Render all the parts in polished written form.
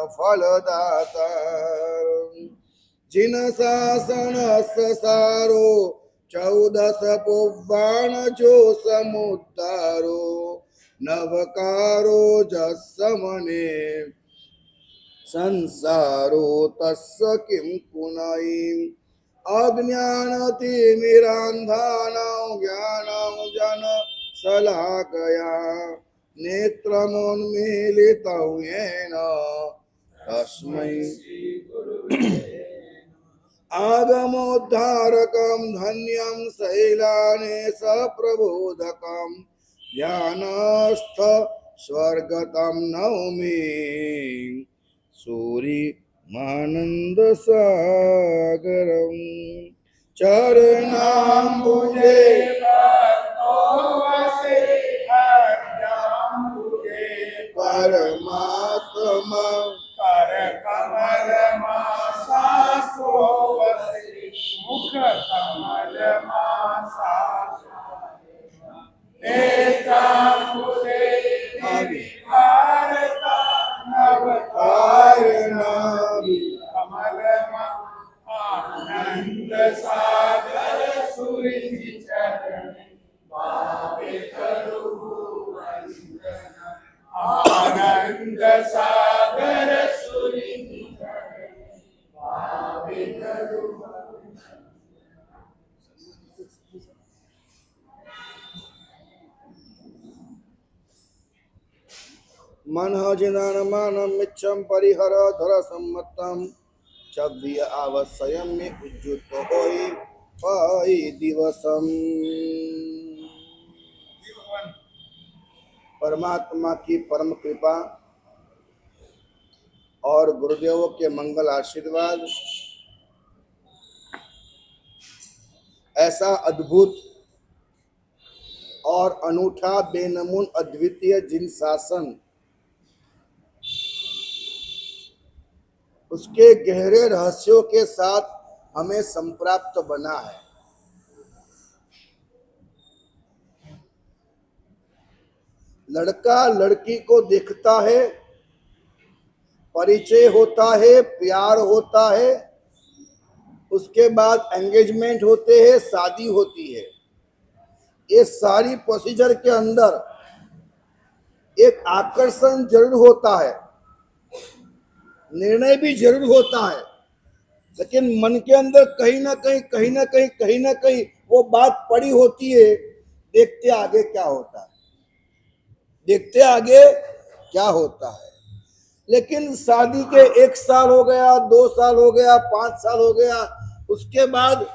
फलदाता। जिन शासन सारो 14 पुवाण जो समुद्धारो। नवकारो जसमने संसारो तस्य किं पुनः। अज्ञानतिमिरान्धानां ज्ञानं जन शलाकया नेत्रमुन्मीलितं येन तस्मै आगमोद्धारकं धन्यं शैलानेश प्रबोधकं ध्यानस्थ स्वर्गतं नौमि सूरिमानंद सागरम। चरणाम्बुजे परमात्मा कर कमल मुख कमल कमल आनंद सागर सूरि चरण आनंद सागर सूरि मन जिनानमानं मिच्छं परिहर धर सम्मतम् चव्य आवश्यम में उज्जुत होई पाई दिवसम। परमात्मा की परम कृपा और गुरुदेवों के मंगल आशीर्वाद ऐसा अद्भुत और अनूठा बेनमून अद्वितीय जिन शासन उसके गहरे रहस्यों के साथ हमें संप्राप्त बना है। लड़का लड़की को देखता है, परिचय होता है, प्यार होता है, उसके बाद एंगेजमेंट होते हैं, शादी होती है। ये सारी प्रोसीजर के अंदर एक आकर्षण जरूर होता है, निर्णय भी जरूर होता है, लेकिन मन के अंदर कहीं ना कहीं वो बात पड़ी होती है। देखते आगे क्या होता है, देखते आगे क्या होता है। लेकिन शादी के 1 साल हो गया, 2 साल हो गया, 5 साल हो गया, उसके बाद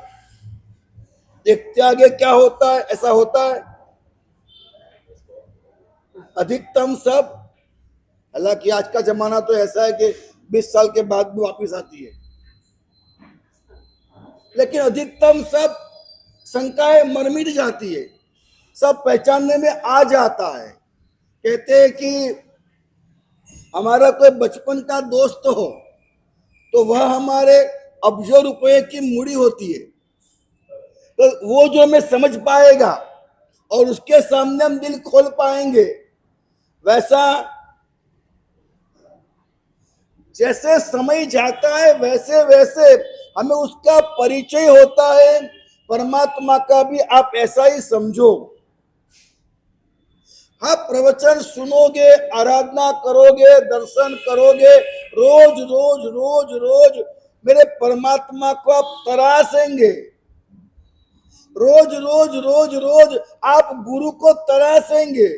देखते आगे क्या होता है, ऐसा होता है। अधिकतम सब, हालांकि आज का जमाना तो ऐसा है कि 20 साल के बाद भी वापिस आती है, लेकिन अधिकतम सब शंकाएं मर मिट जाती है, सब पहचानने में आ जाता है। कहते हैं कि हमारा कोई बचपन का दोस्त हो तो वह हमारे अब्जों रुपए की मूड़ी होती है, तो वो जो हमें समझ पाएगा और उसके सामने हम दिल खोल पाएंगे। वैसा जैसे समय जाता है वैसे वैसे हमें उसका परिचय होता है। परमात्मा का भी आप ऐसा ही समझो। हाँ, प्रवचन सुनोगे, आराधना करोगे, दर्शन करोगे, रोज रोज रोज रोज मेरे परमात्मा को आप तरासेंगे। रोज रोज रोज रोज आप गुरु को तरासेंगे।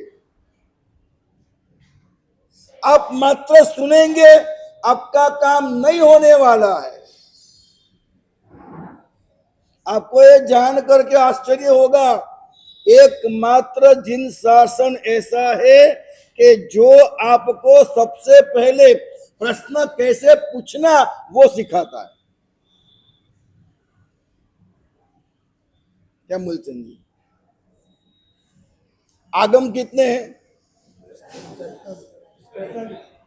आप मात्र सुनेंगे, आपका काम नहीं होने वाला है। आपको ये जान करके आश्चर्य होगा, एकमात्र जिन शासन ऐसा है कि जो आपको सबसे पहले प्रश्न कैसे पूछना वो सिखाता है। क्या मूलचंद जी? आगम कितने हैं?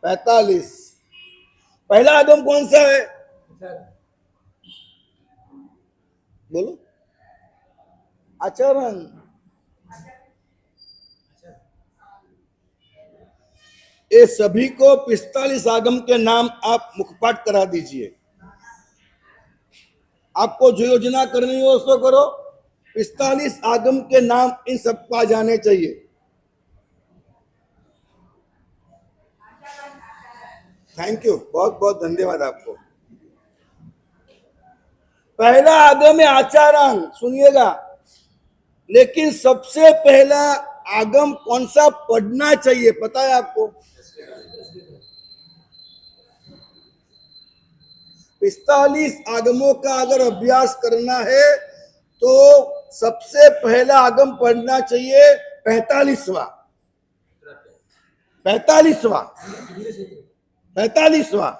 45। पहला आगम कौन सा है? बोलो। आचरण। ये सभी को 45 आगम के नाम आप मुखपाठ करा दीजिए। आपको जो योजना करनी हो उसको करो। 45 आगम के नाम इन सबको आ जाने चाहिए। थैंक यू, बहुत बहुत धन्यवाद आपको। पहला आगम है आचारांग, सुनिएगा। लेकिन सबसे पहला आगम कौन सा पढ़ना चाहिए पता है आपको? 45 आगमों का अगर अभ्यास करना है तो सबसे पहला आगम पढ़ना चाहिए 45वां। 45वां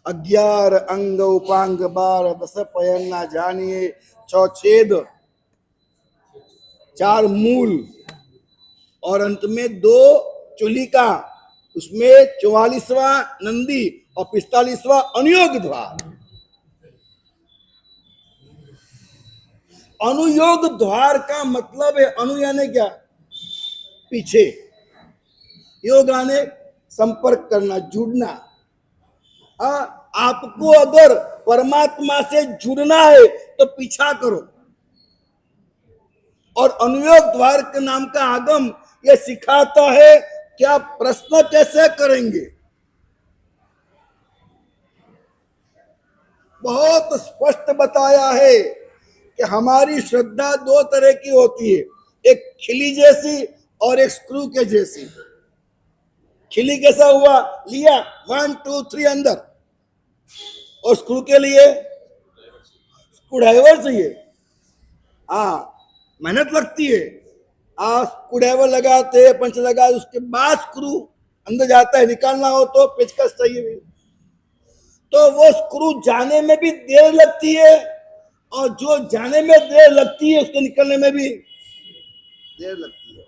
अग्यार अंग उपांग बार दस पयन ना जानिए, चौछेद, 4 मूल और अंत में 2 चुलिका, उसमें 44वां नंदी और 45वां अनुयोग द्वार। अनुयोग द्वार का मतलब है, अनु यानी क्या? पीछे, योग यानी संपर्क करना, जुड़ना। आपको अगर परमात्मा से जुड़ना है तो पीछा करो। और अनुयोग द्वार के नाम का आगम ये सिखाता है कि आप प्रश्न कैसे करेंगे। बहुत स्पष्ट बताया है कि हमारी श्रद्धा 2 तरह की होती है, एक खिली जैसी और एक स्क्रू के जैसी। खिली कैसा हुआ? लिया 1 2 3 अंदर, और स्क्रू के लिए स्क्रू ड्राइवर चाहिए। मेहनत लगती है। स्क्रू ड्राइवर लगाते, पंच लगा, उसके बाद स्क्रू अंदर जाता है। निकालना हो तो पेचकस चाहिए भी। तो वो स्क्रू जाने में भी देर लगती है, और जो जाने में देर लगती है उसको निकलने में भी देर लगती है।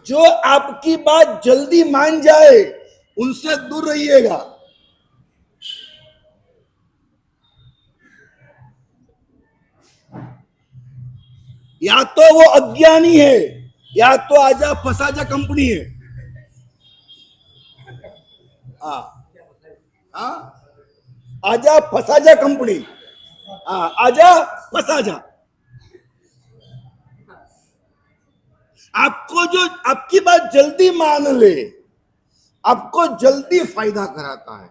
जो आपकी बात जल्दी मान जाए उनसे दूर रहिएगा। या तो वो अज्ञानी है, या तो आजा फसाजा कंपनी है। आजा फसाजा कंपनी, आजा फसाजा। आपको जो आपकी बात जल्दी मान ले, आपको जल्दी फायदा कराता है,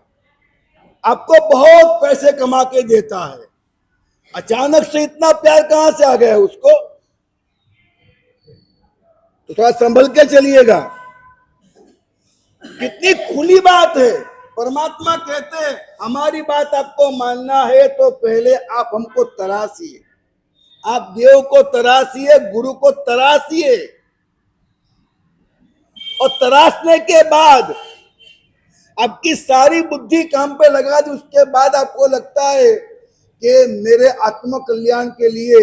आपको बहुत पैसे कमा के देता है। अचानक से इतना प्यार कहां से आ गया उसको? तो थोड़ा संभल के चलिएगा। कितनी खुली बात है। परमात्मा कहते हैं हमारी बात आपको मानना है तो पहले आप हमको तरासिए। आप देव को तरासिए, गुरु को तरासिए, और तरासने के बाद आपकी सारी बुद्धि काम पे लगा दी। उसके बाद आपको लगता है कि मेरे आत्म कल्याण के लिए,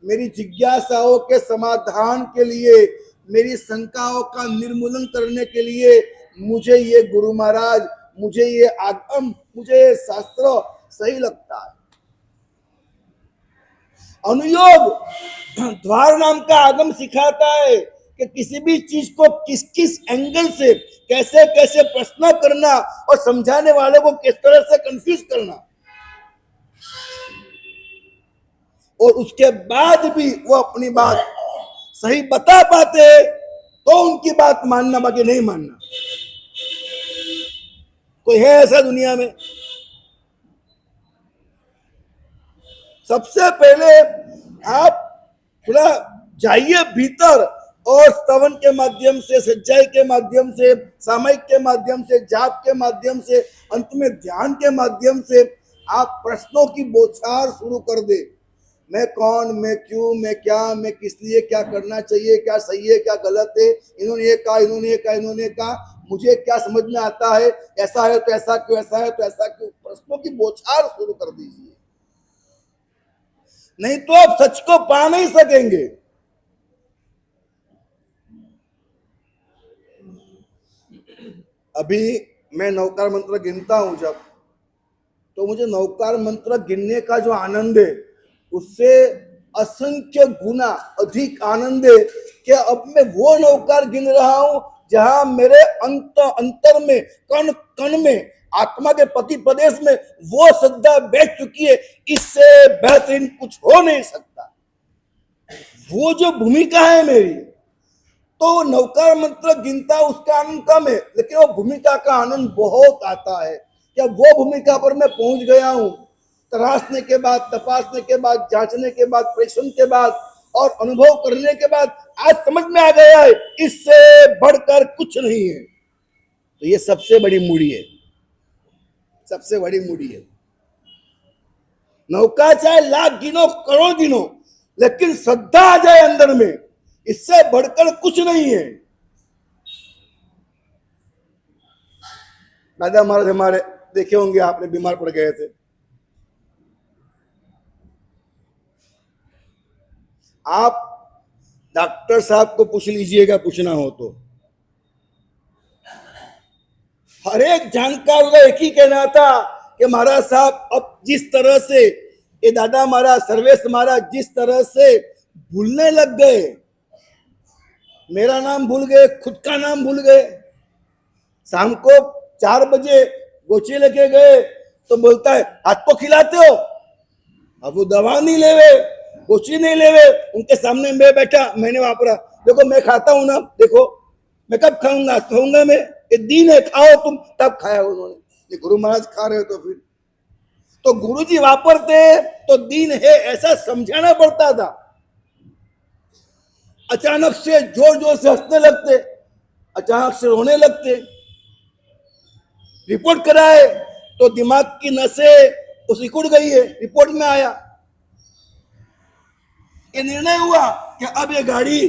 मेरी जिज्ञासाओं के समाधान के लिए, मेरी शंकाओं का निर्मूलन करने के लिए मुझे ये गुरु महाराज, मुझे ये आगम, मुझे ये शास्त्र सही लगता है। अनुयोग द्वार नाम का आगम सिखाता है कि किसी भी चीज को किस किस एंगल से कैसे कैसे प्रश्न करना, और समझाने वाले को किस तरह से कंफ्यूज करना, और उसके बाद भी वो अपनी बात सही बता पाते तो उनकी बात मानना, बाकी नहीं मानना। कोई है ऐसा दुनिया में? सबसे पहले आप थोड़ा जाइए भीतर, और स्तवन के माध्यम से, सज्जाई के माध्यम से, सामयिक के माध्यम से, जाप के माध्यम से, अंत में ध्यान के माध्यम से आप प्रश्नों की बौछार शुरू कर दे। मैं कौन, मैं क्यों, मैं क्या, मैं किस लिए, क्या करना चाहिए, क्या सही है, क्या गलत है, इन्होंने ये कहा, इन्होंने ये कहा, इन्होंने कहा, मुझे क्या समझ में आता है, ऐसा है तो ऐसा क्यों, ऐसा है तो ऐसा क्यों। प्रश्नों की बौछार शुरू कर दीजिए, नहीं तो आप सच को पा नहीं सकेंगे। अभी मैं नौकार मंत्र गिनता हूं जब, तो मुझे नौकार मंत्र गिनने का जो आनंद है उससे असंख्य गुना अधिक आनंद है कि अब मैं वो नौकार गिन रहा हूं जहां मेरे अंतर में कण कण में आत्मा के पति प्रदेश में वो श्रद्धा बैठ चुकी है। इससे बेहतरीन कुछ हो नहीं सकता। वो जो भूमिका है मेरी, तो नौकार मंत्र गिनता उसका आनंद कम है, लेकिन वो भूमिका का आनंद बहुत आता है। क्या वो भूमिका पर मैं पहुंच गया हूं, तराशने के बाद, तपासने के बाद, जांचने के बाद, परीक्षण के बाद और अनुभव करने के बाद आज समझ में आ गया है इससे बढ़कर कुछ नहीं है। तो ये सबसे बड़ी मूड़ी है, सबसे बड़ी मूड़ी है। नौका चाहे लाख गिनो करोड़ गिनो, लेकिन श्रद्धा आ जाए अंदर में, इससे बढ़कर कुछ नहीं है। दादा महाराज हमारे देखे होंगे आपने, बीमार पड़ गए थे। आप डॉक्टर साहब को पूछ लीजिएगा, पूछना हो तो। हर एक जानकार का एक ही कहना था कि महाराज साहब अब जिस तरह से ये दादा महाराज, सर्वेश महाराज जिस तरह से भूलने लग गए, मेरा नाम भूल गए, खुद का नाम भूल गए। शाम को 4 बजे गोची लेके गए तो बोलता है हाथ को खिलाते हो, अब वो दवा नहीं लेवे, गोची नहीं लेवे। उनके सामने मैं बैठा, मैंने वापरा, देखो मैं खाता हूं ना, देखो मैं कब खाऊंगा, खाऊंगा मैं, ये दीन है, खाओ तुम। तब खाया उन्होंने। गुरु महाराज खा रहे हो तो फिर तो गुरु जी वापरते तो दीन है ऐसा समझाना पड़ता था। अचानक से जोर जोर से हंसने लगते, अचानक से रोने लगते। रिपोर्ट कराए तो दिमाग की नसें उस सिकुड़ गई है, रिपोर्ट में आया। ये निर्णय हुआ कि अब ये गाड़ी,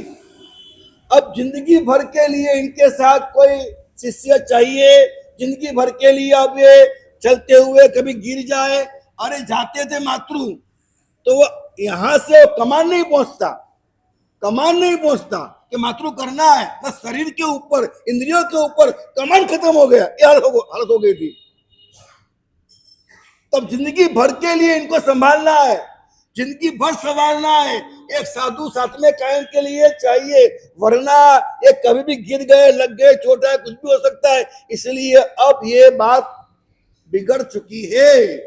अब जिंदगी भर के लिए इनके साथ कोई शिष्य चाहिए, जिंदगी भर के लिए। अब ये चलते हुए कभी गिर जाए, अरे जाते थे मातृ, तो वो यहां से कमान नहीं पहुंचता, कमान नहीं पहुंचता कि मातृ करना है, बस शरीर के ऊपर, इंद्रियों के ऊपर कमान खत्म हो गया, ये हालत हो गई थी। तब जिंदगी भर के लिए इनको संभालना है, जिंदगी भर संभालना है। एक साधु साथ में कायम के लिए चाहिए, वरना ये कभी भी गिर गए, लग गए, चोट है, कुछ भी हो सकता है। इसलिए अब ये बात बिगड़ चुकी है।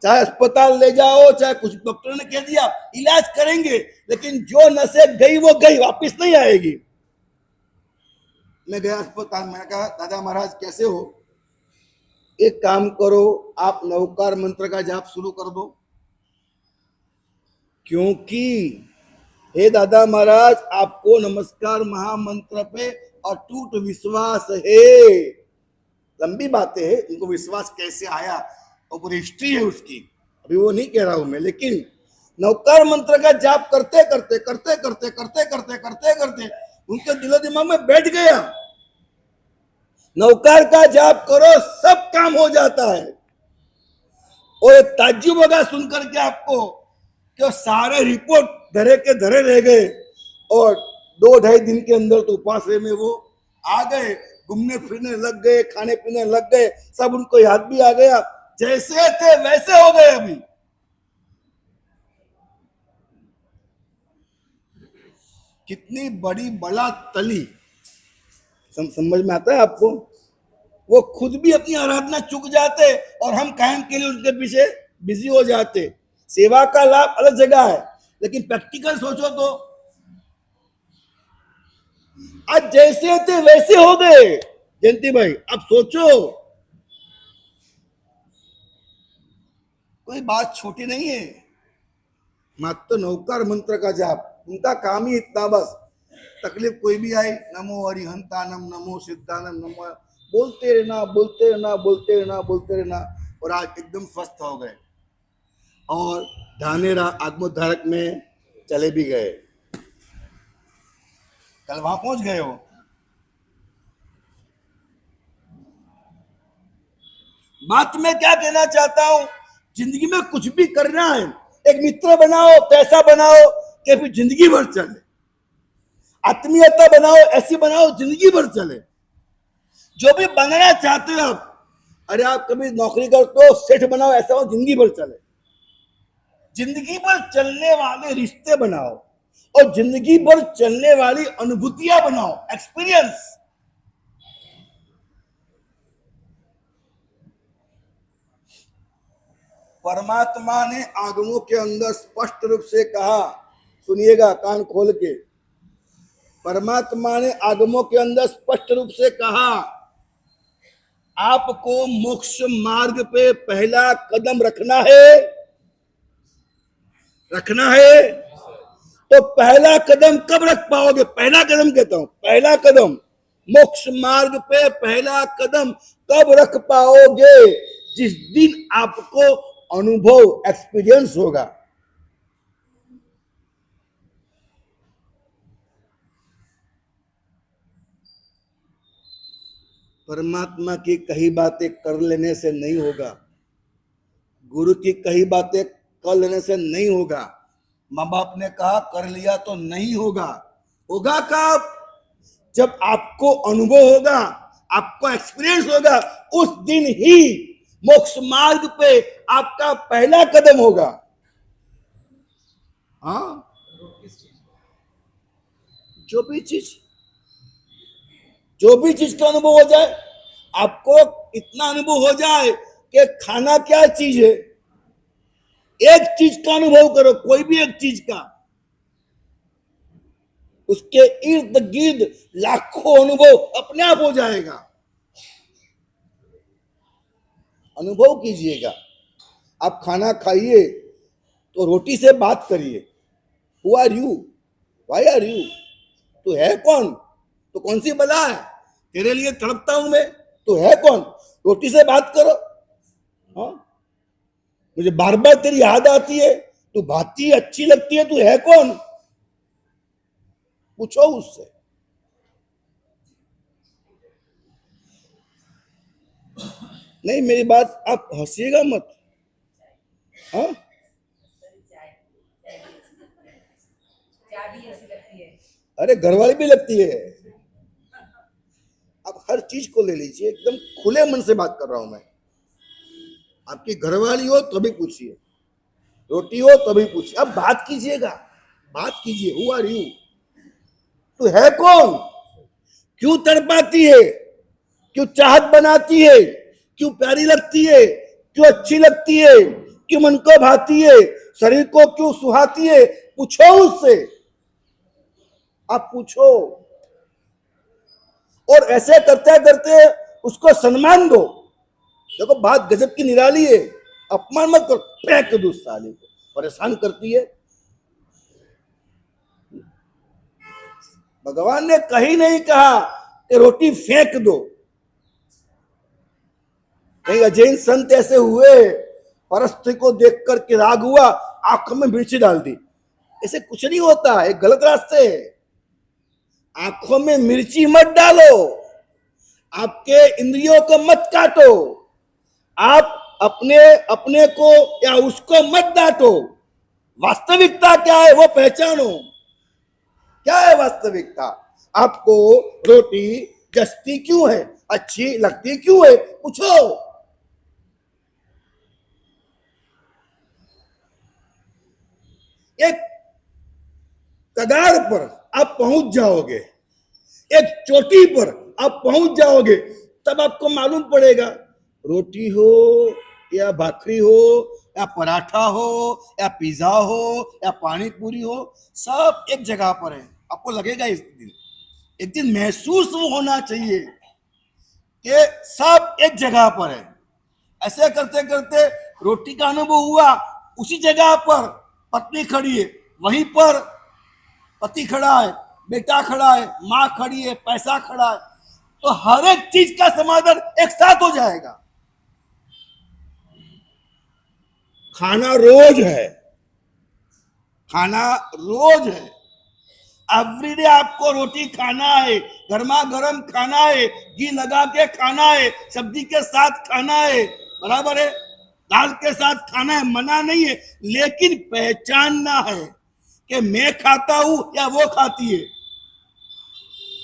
चाहे अस्पताल ले जाओ, चाहे कुछ डॉक्टर ने कह दिया इलाज करेंगे, लेकिन जो नसें गई वो गई, वापस नहीं आएगी। मैं गया अस्पताल, मैंने कहा दादा महाराज कैसे हो, एक काम करो आप नवकार मंत्र का जाप शुरू कर दो, क्योंकि हे दादा महाराज आपको नमस्कार महामंत्र पे अटूट विश्वास है। लंबी बातें है, इनको विश्वास कैसे आया और पूरी हिस्ट्री है उसकी, अभी वो नहीं कह रहा हूं मैं। लेकिन नवकार मंत्र का जाप करते करते करते करते करते करते करते करते उनके दिलो दिमाग में बैठ गया, नवकार का जाप करो सब काम हो जाता है। और ताज्जुब होगा सुनकर के आपको कि सारे रिपोर्ट धरे के धरे रह गए और 2-2.5 दिन के अंदर तो उपासरे में वो आ गए, घूमने फिरने लग गए, खाने पीने लग गए, सब उनको याद भी आ गया, जैसे थे वैसे हो गए। अभी कितनी बड़ी बड़ा तली, समझ में आता है आपको। वो खुद भी अपनी आराधना चुक जाते और हम कायम के लिए उनके पीछे बिजी हो जाते। सेवा का लाभ अलग जगह है, लेकिन प्रैक्टिकल सोचो तो आज जैसे थे वैसे हो गए। जयंती भाई अब सोचो, कोई बात छोटी नहीं है। मात्र नवकार मंत्र का जाप, उनका काम ही इतना, बस तकलीफ कोई भी आई, नमो अरिहंतानम, नमो सिद्धानम, नमो, बोलते रहना बोलते रहना बोलते रहना बोलते रहना, और आज एकदम स्वस्थ हो गए और धानेरा आत्मोद्धारक में चले भी गए। कल वहां पहुंच गए हो। बात मैं क्या कहना चाहता हूं, जिंदगी में कुछ भी करना है, एक मित्र बनाओ, पैसा बनाओ कि फिर जिंदगी भर चले, आत्मीयता बनाओ, ऐसी बनाओ जिंदगी भर चले। जो भी बनाना चाहते हो आप, अरे आप कभी नौकरी करते हो, सेठ बनाओ, ऐसा हो जिंदगी भर चले। जिंदगी भर चलने वाले रिश्ते बनाओ और जिंदगी भर चलने वाली अनुभूतियां बनाओ, एक्सपीरियंस। परमात्मा ने आगमों के अंदर स्पष्ट रूप से कहा, सुनिएगा कान खोल के, परमात्मा ने आगमों के अंदर स्पष्ट रूप से कहा, आपको मोक्ष मार्ग पे पहला कदम रखना है, रखना है। तो पहला कदम कब रख पाओगे? पहला कदम कहता हूं, पहला कदम मोक्ष मार्ग पे पहला कदम कब रख पाओगे? जिस दिन आपको अनुभव, एक्सपीरियंस होगा। परमात्मा की कही बातें कर लेने से नहीं होगा, गुरु की कही बातें कर लेने से नहीं होगा, माँ बाप ने कहा कर लिया तो नहीं होगा। होगा कब? जब आपको अनुभव होगा, आपको एक्सपीरियंस होगा, उस दिन ही मोक्ष मार्ग पे आपका पहला कदम होगा। हाँ, जो भी चीज का अनुभव हो जाए, आपको इतना अनुभव हो जाए कि खाना क्या चीज है, एक चीज का अनुभव करो, कोई भी एक चीज का, उसके इर्द गिर्द लाखों अनुभव अपने आप हो जाएगा। अनुभव कीजिएगा। आप खाना खाइए तो रोटी से बात करिए, who are you, why are you, तू है कौन, तो कौन सी बला है, तेरे लिए तड़पता हूं मैं, तू है कौन, रोटी से बात करो। हाँ, मुझे बार बार तेरी याद आती है, तू भाती अच्छी लगती है, तू है कौन, पूछो उससे। नहीं, मेरी बात आप हंसिएगा मत। हाँ, अरे घरवाली भी लगती है। आप हर चीज को ले लीजिए, एकदम खुले मन से बात कर रहा हूं मैं। आपकी घरवाली हो तो भी पूछिए, रोटी हो तो भी पूछिए, अब बात कीजिएगा, बात कीजिए। हु आर यू, तू है कौन, क्यों तड़पाती है, क्यों चाहत बनाती है, क्यों प्यारी लगती है, क्यों अच्छी लगती है, क्यों मन को भाती है, शरीर को क्यों सुहाती है, पूछो उससे, आप पूछो। और ऐसे करते करते उसको सम्मान दो। देखो बात गजब की निराली है, अपमान मत करो, फेंक दो साले को, परेशान करती है। भगवान ने कहीं नहीं कहा कि रोटी फेंक दो। कहीं अजैन संत ऐसे हुए, परिस्थिति को देखकर के राग हुआ, आंखों में मिर्ची डाल दी। ऐसे कुछ नहीं होता है, गलत रास्ते है। आंखों में मिर्ची मत डालो, आपके इंद्रियों को मत काटो, आप अपने अपने को या उसको मत डांटो। वास्तविकता क्या है वो पहचानो। क्या है वास्तविकता? आपको रोटी जचती क्यों है, अच्छी लगती क्यों है, पूछो। एक कगार पर आप पहुंच जाओगे, एक चोटी पर आप पहुंच जाओगे, तब आपको मालूम पड़ेगा रोटी हो या भाकरी हो या पराठा हो या पिज्जा हो या पानी पूरी हो, सब एक जगह पर है। आपको लगेगा एक दिन महसूस होना चाहिए कि सब एक जगह पर है। ऐसे करते करते रोटी का अनुभव हुआ, उसी जगह पर पत्नी खड़ी है, वहीं पर पति खड़ा है, बेटा खड़ा है, माँ खड़ी है, पैसा खड़ा है, तो हर एक चीज का समाधान एक साथ हो जाएगा। खाना रोज है, खाना रोज है, एवरीडे आपको रोटी खाना है, गर्मा गर्म खाना है, घी लगा के खाना है, सब्जी के साथ खाना है, बराबर है, दाल के साथ खाना है, मना नहीं है, लेकिन पहचानना है कि मैं खाता हूं या वो खाती है,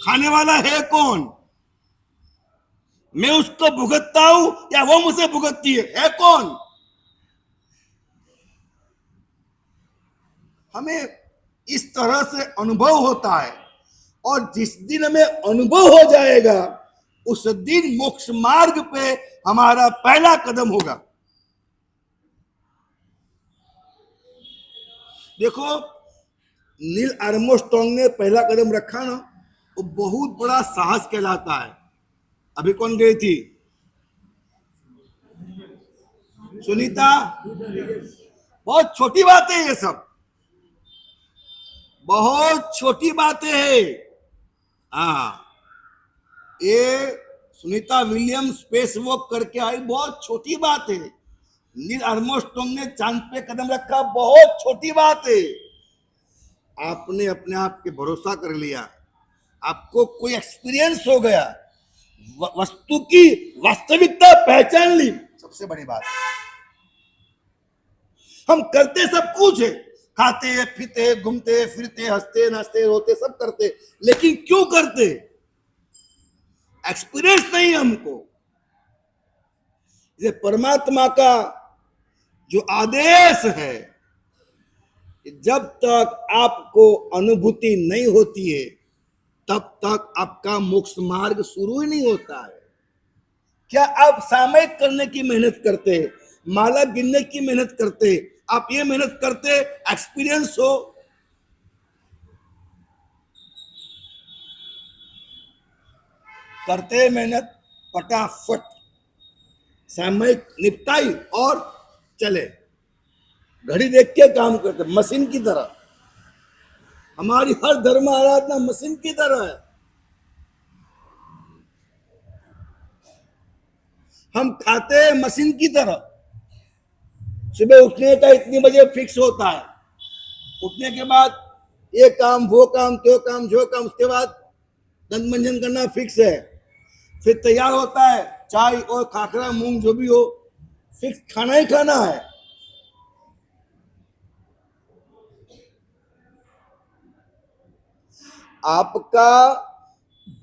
खाने वाला है कौन, मैं उसको भुगतता हूं या वो मुझसे भुगतती है कौन? हमें इस तरह से अनुभव होता है, और जिस दिन हमें अनुभव हो जाएगा उस दिन मोक्ष मार्ग पे हमारा पहला कदम होगा। देखो, नील आर्मस्ट्रांग ने पहला कदम रखा ना, वो बहुत बड़ा साहस कहलाता है। अभी कौन गई थी? सुनीता। बहुत छोटी बातें ये सब, बहुत छोटी बातें हैं। हाँ, ये सुनीता विलियम्स स्पेस वॉक करके आई, बहुत छोटी बात है। नील आर्मस्ट्रांग ने चांद पे कदम रखा, बहुत छोटी बात है। आपने अपने आप पे भरोसा कर लिया, आपको कोई एक्सपीरियंस हो गया, वस्तु की वास्तविकता पहचान ली, सबसे बड़ी बात। हम करते सब कुछ है, खाते पीते घूमते फिरते हंसते नाचते रोते सब करते, लेकिन क्यों करते? एक्सपीरियंस नहीं हमको। ये परमात्मा का जो आदेश है कि जब तक आपको अनुभूति नहीं होती है तब तक आपका मोक्ष मार्ग शुरू ही नहीं होता है। क्या आप सामयिक करने की मेहनत करते हैं, माला गिनने की मेहनत करते हैं, आप ये मेहनत करते एक्सपीरियंस हो? करते मेहनत, फटाफट सामयिक निपटाई और चले, घड़ी देख के काम करते, मशीन की तरह। हमारी हर धर्म आराधना मशीन की तरह है। हम खाते हैं मशीन की तरह। सुबह उठने का इतनी बजे फिक्स होता है, उठने के बाद ये काम वो काम त्यो काम जो काम, उसके बाद दंत मंजन करना फिक्स है, फिर तैयार होता है, चाय और खाखरा मूंग जो भी हो, फिक्स खाना ही खाना है। आपका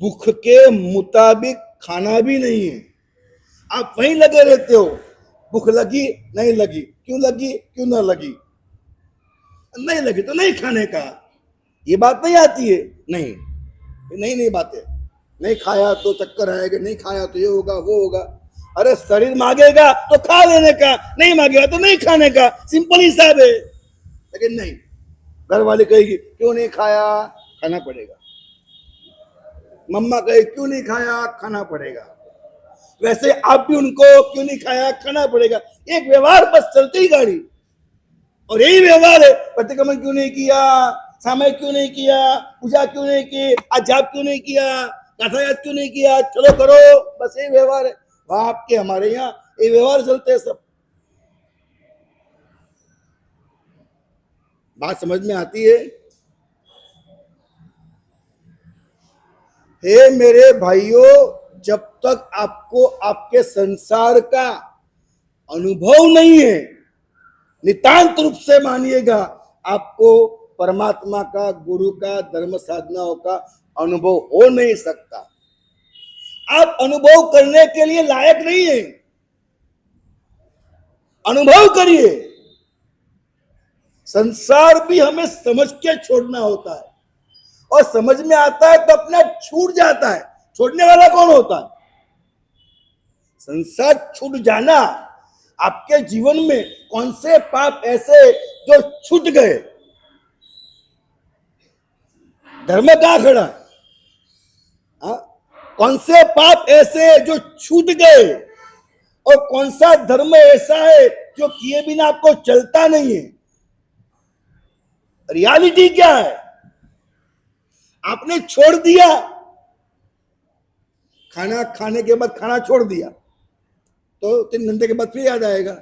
भूख के मुताबिक खाना भी नहीं है, आप वहीं लगे रहते हो। भूख लगी नहीं लगी, क्यों लगी क्यों ना लगी, नहीं लगी तो नहीं खाने का, ये बात नहीं आती है। नहीं बातें, नहीं खाया तो चक्कर आएगा, नहीं खाया तो ये होगा वो होगा। अरे शरीर मांगेगा तो खा लेने का, नहीं मांगेगा तो नहीं खाने का, सिंपल हिसाब है। लेकिन नहीं, घर वाली कहेगी क्यों नहीं खाया, खाना पड़ेगा। मम्मा कहे क्यों नहीं खाया, खाना पड़ेगा। वैसे आप भी उनको क्यों नहीं खाया, खाना पड़ेगा। एक व्यवहार बस चलती ही गाड़ी, और यही व्यवहार है। प्रतिक्रमण क्यों नहीं किया, समय क्यों नहीं किया, पूजा क्यों नहीं की, आज जाप क्यों नहीं किया, कथा याद क्यों नहीं किया, चलो करो, बस यही व्यवहार है। वहां आपके हमारे यहाँ ये व्यवहार चलते हैं सब। बात समझ में आती है? हे मेरे भाइयों, जब तक आपको आपके संसार का अनुभव नहीं है, नितांत रूप से मानिएगा, आपको परमात्मा का, गुरु का, धर्म साधनाओं का अनुभव हो नहीं सकता। आप अनुभव करने के लिए लायक नहीं है। अनुभव करिए। संसार भी हमें समझ के छोड़ना होता है, और समझ में आता है तो अपना छूट जाता है। छोड़ने वाला कौन होता है? संसार छूट जाना। आपके जीवन में कौन से पाप ऐसे जो छूट गए? धर्म कहां खड़ा? कौन से पाप ऐसे जो छूट गए, और कौन सा धर्म ऐसा है जो किए बिना आपको चलता नहीं है? रियलिटी क्या है? आपने छोड़ दिया, खाना खाने के बाद खाना छोड़ दिया तो 3 घंटे के बाद फिर याद आएगा।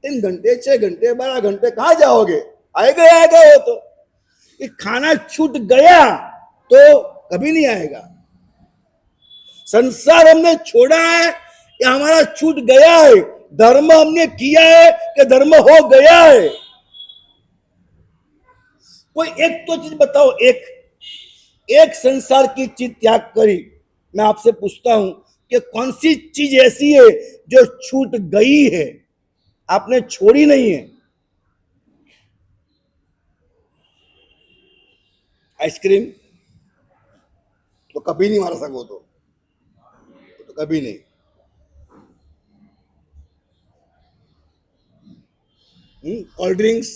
3 घंटे 6 घंटे 12 घंटे कहां जाओगे? आएगा हो तो। ये खाना छूट गया तो कभी नहीं आएगा। संसार हमने छोड़ा है या हमारा छूट गया है? धर्म हमने किया है कि धर्म हो गया है? कोई एक तो चीज बताओ, एक संसार की चीज त्याग करी। मैं आपसे पूछता हूं कि कौन सी चीज ऐसी है जो छूट गई है, आपने छोड़ी नहीं है? आइसक्रीम तो कभी नहीं मार सको, तो कभी नहीं। कोल्ड ड्रिंक्स,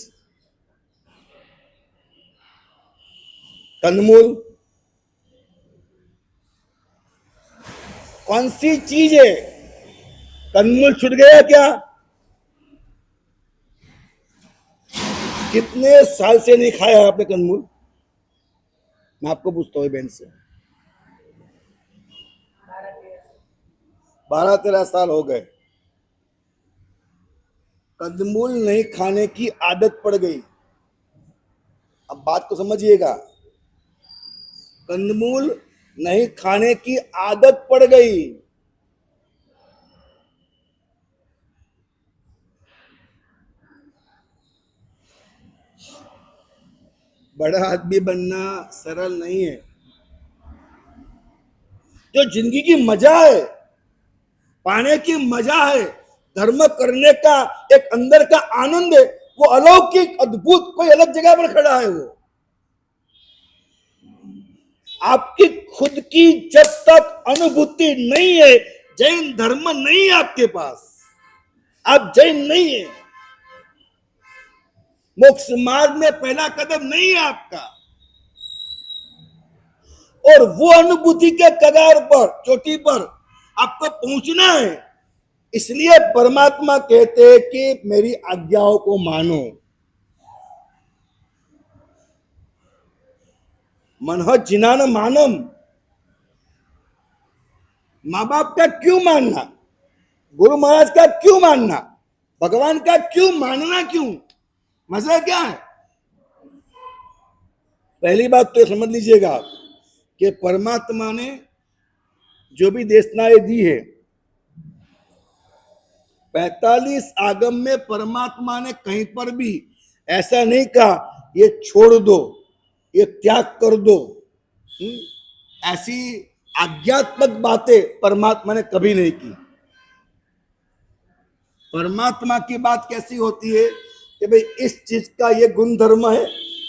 कंदमूल, कौन सी चीज है? कंदमूल छूट गया क्या? कितने साल से नहीं खाया आपने कंदमूल? मैं आपको पूछता हूँ बहन से। 12-13 साल हो गए, कंदमूल नहीं खाने की आदत पड़ गई। अब बात को समझिएगा, कंदमूल नहीं खाने की आदत पड़ गई। बड़ा आदमी बनना सरल नहीं है। जो जिंदगी की मजा है, पाने की मजा है, धर्म करने का एक अंदर का आनंद है, वो अलौकिक अद्भुत कोई अलग जगह पर खड़ा है। वो आपकी खुद की जब तक अनुभूति नहीं है, जैन धर्म नहीं है आपके पास, आप जैन नहीं है, मोक्ष मार्ग में पहला कदम नहीं है आपका। और वो अनुभूति के कगार पर, चोटी पर आपको पहुंचना है। इसलिए परमात्मा कहते हैं कि मेरी आज्ञाओं को मानो। मनः जिनान मानम, माँ बाप का क्यों मानना, गुरु महाराज का क्यों मानना, भगवान का क्यों मानना, क्यों? मजा क्या है? पहली बात तो समझ लीजिएगा कि परमात्मा ने जो भी देशनाएं दी है, 45 आगम में परमात्मा ने कहीं पर भी ऐसा नहीं कहा ये छोड़ दो, ये त्याग कर दो। ऐसी आज्ञात्मक बातें परमात्मा ने कभी नहीं की। परमात्मा की बात कैसी होती है कि भाई इस चीज का ये गुण धर्म है,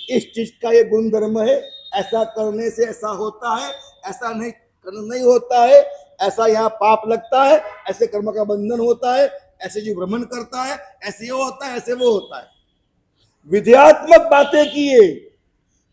इस चीज का ये गुण धर्म है, ऐसा करने से ऐसा होता है, ऐसा नहीं करना नहीं होता है, ऐसा यहाँ पाप लगता है, ऐसे कर्म का बंधन होता है, ऐसे जो भ्रमण करता है, ऐसे ये होता है, ऐसे वो होता है। विद्यात्मक बातें की है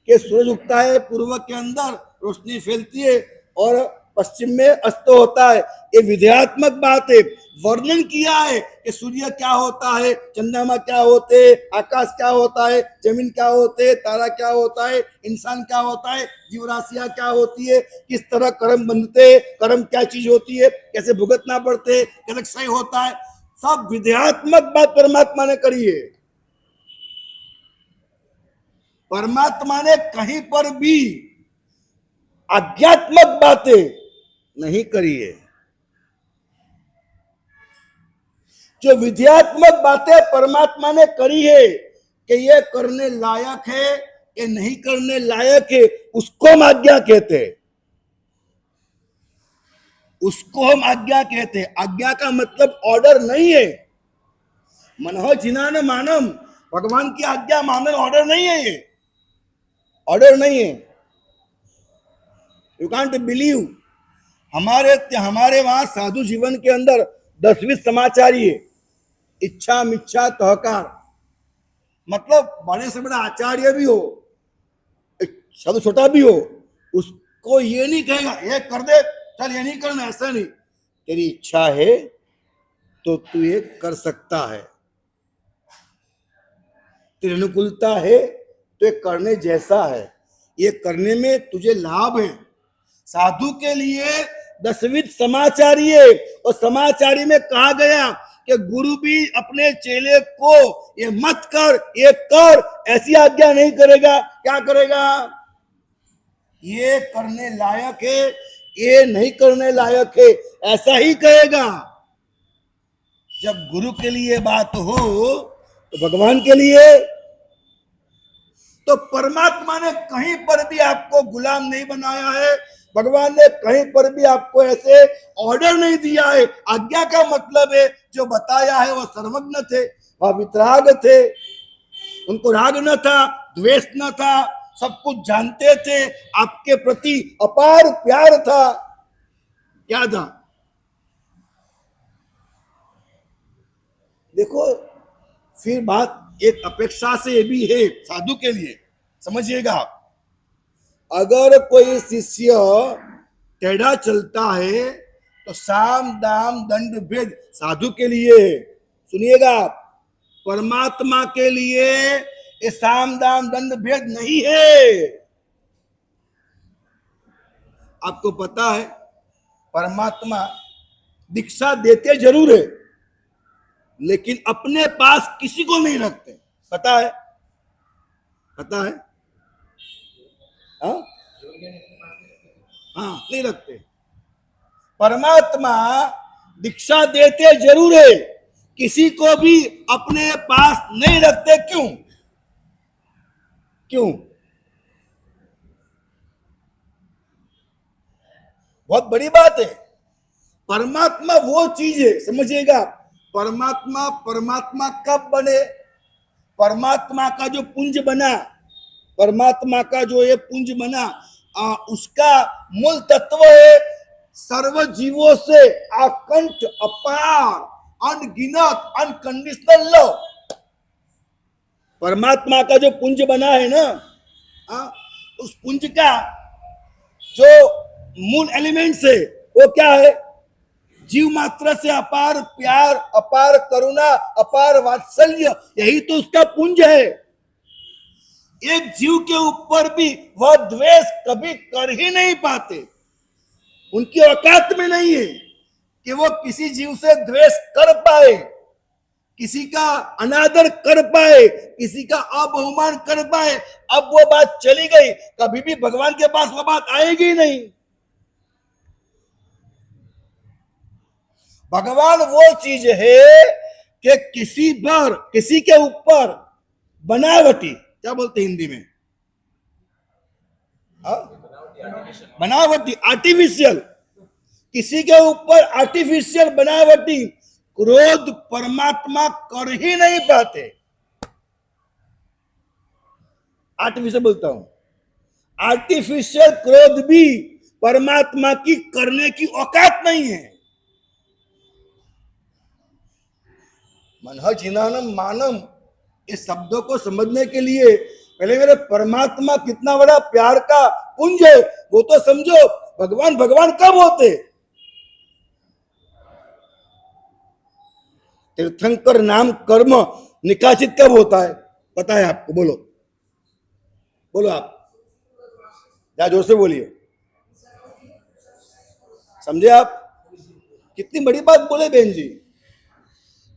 कि सूरज उगता है पूर्व के अंदर, रोशनी फैलती है और पश्चिम में अस्त होता है, ये विद्यात्मक बात है। वर्णन किया है कि सूर्य क्या होता है, चंद्रमा क्या होते हैं, आकाश क्या होता है, जमीन क्या होते है, तारा क्या होता है, इंसान क्या होता है, जीवराशियां क्या होती है, किस तरह कर्म बनते, कर्म क्या चीज होती है, कैसे भुगतना पड़ते है, कैसे क्षय होता है, सब विद्यात्मक बात परमात्मा ने करी है। परमात्मा ने कहीं पर भी आज्ञात्मक बातें नहीं करी है। जो विद्यात्मक बातें परमात्मा ने करी है कि ये करने लायक है, ये नहीं करने लायक है, उसको हम आज्ञा कहते हैं। उसको हम आज्ञा कहते हैं। आज्ञा का मतलब ऑर्डर नहीं है। मनः जिनान मानम, भगवान की आज्ञा मानना ऑर्डर नहीं है, ये ऑर्डर नहीं है। You can't believe. हमारे वहां साधु जीवन के अंदर 10वीं समाचारी है, इच्छा मिच्छा तहकार, मतलब बड़े से बड़ा आचार्य भी हो, साधु छोटा भी हो, उसको ये नहीं कहेगा ये कर दे, चल ये नहीं करना, ऐसा नहीं। तेरी इच्छा है तो तू ये कर सकता है, तेरी अनुकूलता है तो ये करने जैसा है, ये करने में तुझे लाभ है। साधु के लिए 10वीं समाचारी है, और समाचारी में कहा गया कि गुरु भी अपने चेले को ये मत कर, ये कर, ऐसी आज्ञा नहीं करेगा। क्या करेगा? ये करने लायक है, ये नहीं करने लायक है, ऐसा ही कहेगा। जब गुरु के लिए बात हो तो भगवान के लिए, तो परमात्मा ने कहीं पर भी आपको गुलाम नहीं बनाया है, भगवान ने कहीं पर भी आपको ऐसे ऑर्डर नहीं दिया है। आज्ञा का मतलब है जो बताया है वो सर्वज्ञ थे, वह वितराग थे, उनको राग न था, द्वेष न था, सब कुछ जानते थे, आपके प्रति अपार प्यार था। क्या था? देखो, फिर बात एक अपेक्षा से ये भी है साधु के लिए, समझिएगा आप। अगर कोई शिष्य टेढ़ा चलता है तो साम दाम दंड भेद साधु के लिए है। सुनिएगा आप, परमात्मा के लिए ये साम दाम दंड भेद नहीं है। आपको पता है परमात्मा दीक्षा देते जरूर है, लेकिन अपने पास किसी को नहीं रखते। पता है? पता है? हाँ, नहीं रखते। परमात्मा दीक्षा देते जरूर है, किसी को भी अपने पास नहीं रखते। क्यों? क्यों? बहुत बड़ी बात है। परमात्मा वो चीज है, समझिएगा। परमात्मा कब बने? परमात्मा का जो पुंज बना, परमात्मा का जो ये पुंज बना, उसका मूल तत्व है सर्व जीवों से आकंठ, अपार, अनगिनत, अनकंडीशनल लव। परमात्मा का जो पुंज बना है ना, उस पुंज का जो मूल एलिमेंट्स है वो क्या है? जीव मात्र से अपार प्यार, अपार करुणा, अपार वात्सल्य, यही तो उसका पुंज है। एक जीव के ऊपर भी वह द्वेष कभी कर ही नहीं पाते। उनकी औकात में नहीं है कि वो किसी जीव से द्वेष कर पाए, किसी का अनादर कर पाए, किसी का अबहुमान कर पाए। अब वो बात चली गई, कभी भी भगवान के पास वो बात आएगी नहीं। भगवान वो चीज है कि किसी के ऊपर बनावटी, क्या बोलते हैं हिंदी में? बनावटी, आर्टिफिशियल, किसी के ऊपर आर्टिफिशियल बनावटी क्रोध परमात्मा कर ही नहीं पाते। आर्टिफिशियल बोलता हूं, आर्टिफिशियल क्रोध भी परमात्मा की करने की औकात नहीं है। मनः जिनानम मानम, इस शब्दों को समझने के लिए पहले मेरे परमात्मा कितना बड़ा प्यार का पुंज है वो तो समझो। भगवान भगवान कब होते? तीर्थंकर नाम कर्म निकासित कब होता है? पता है आपको? बोलो बोलो, आप क्या जोर से बोलिए, समझे आप? कितनी बड़ी बात बोले बहन जी।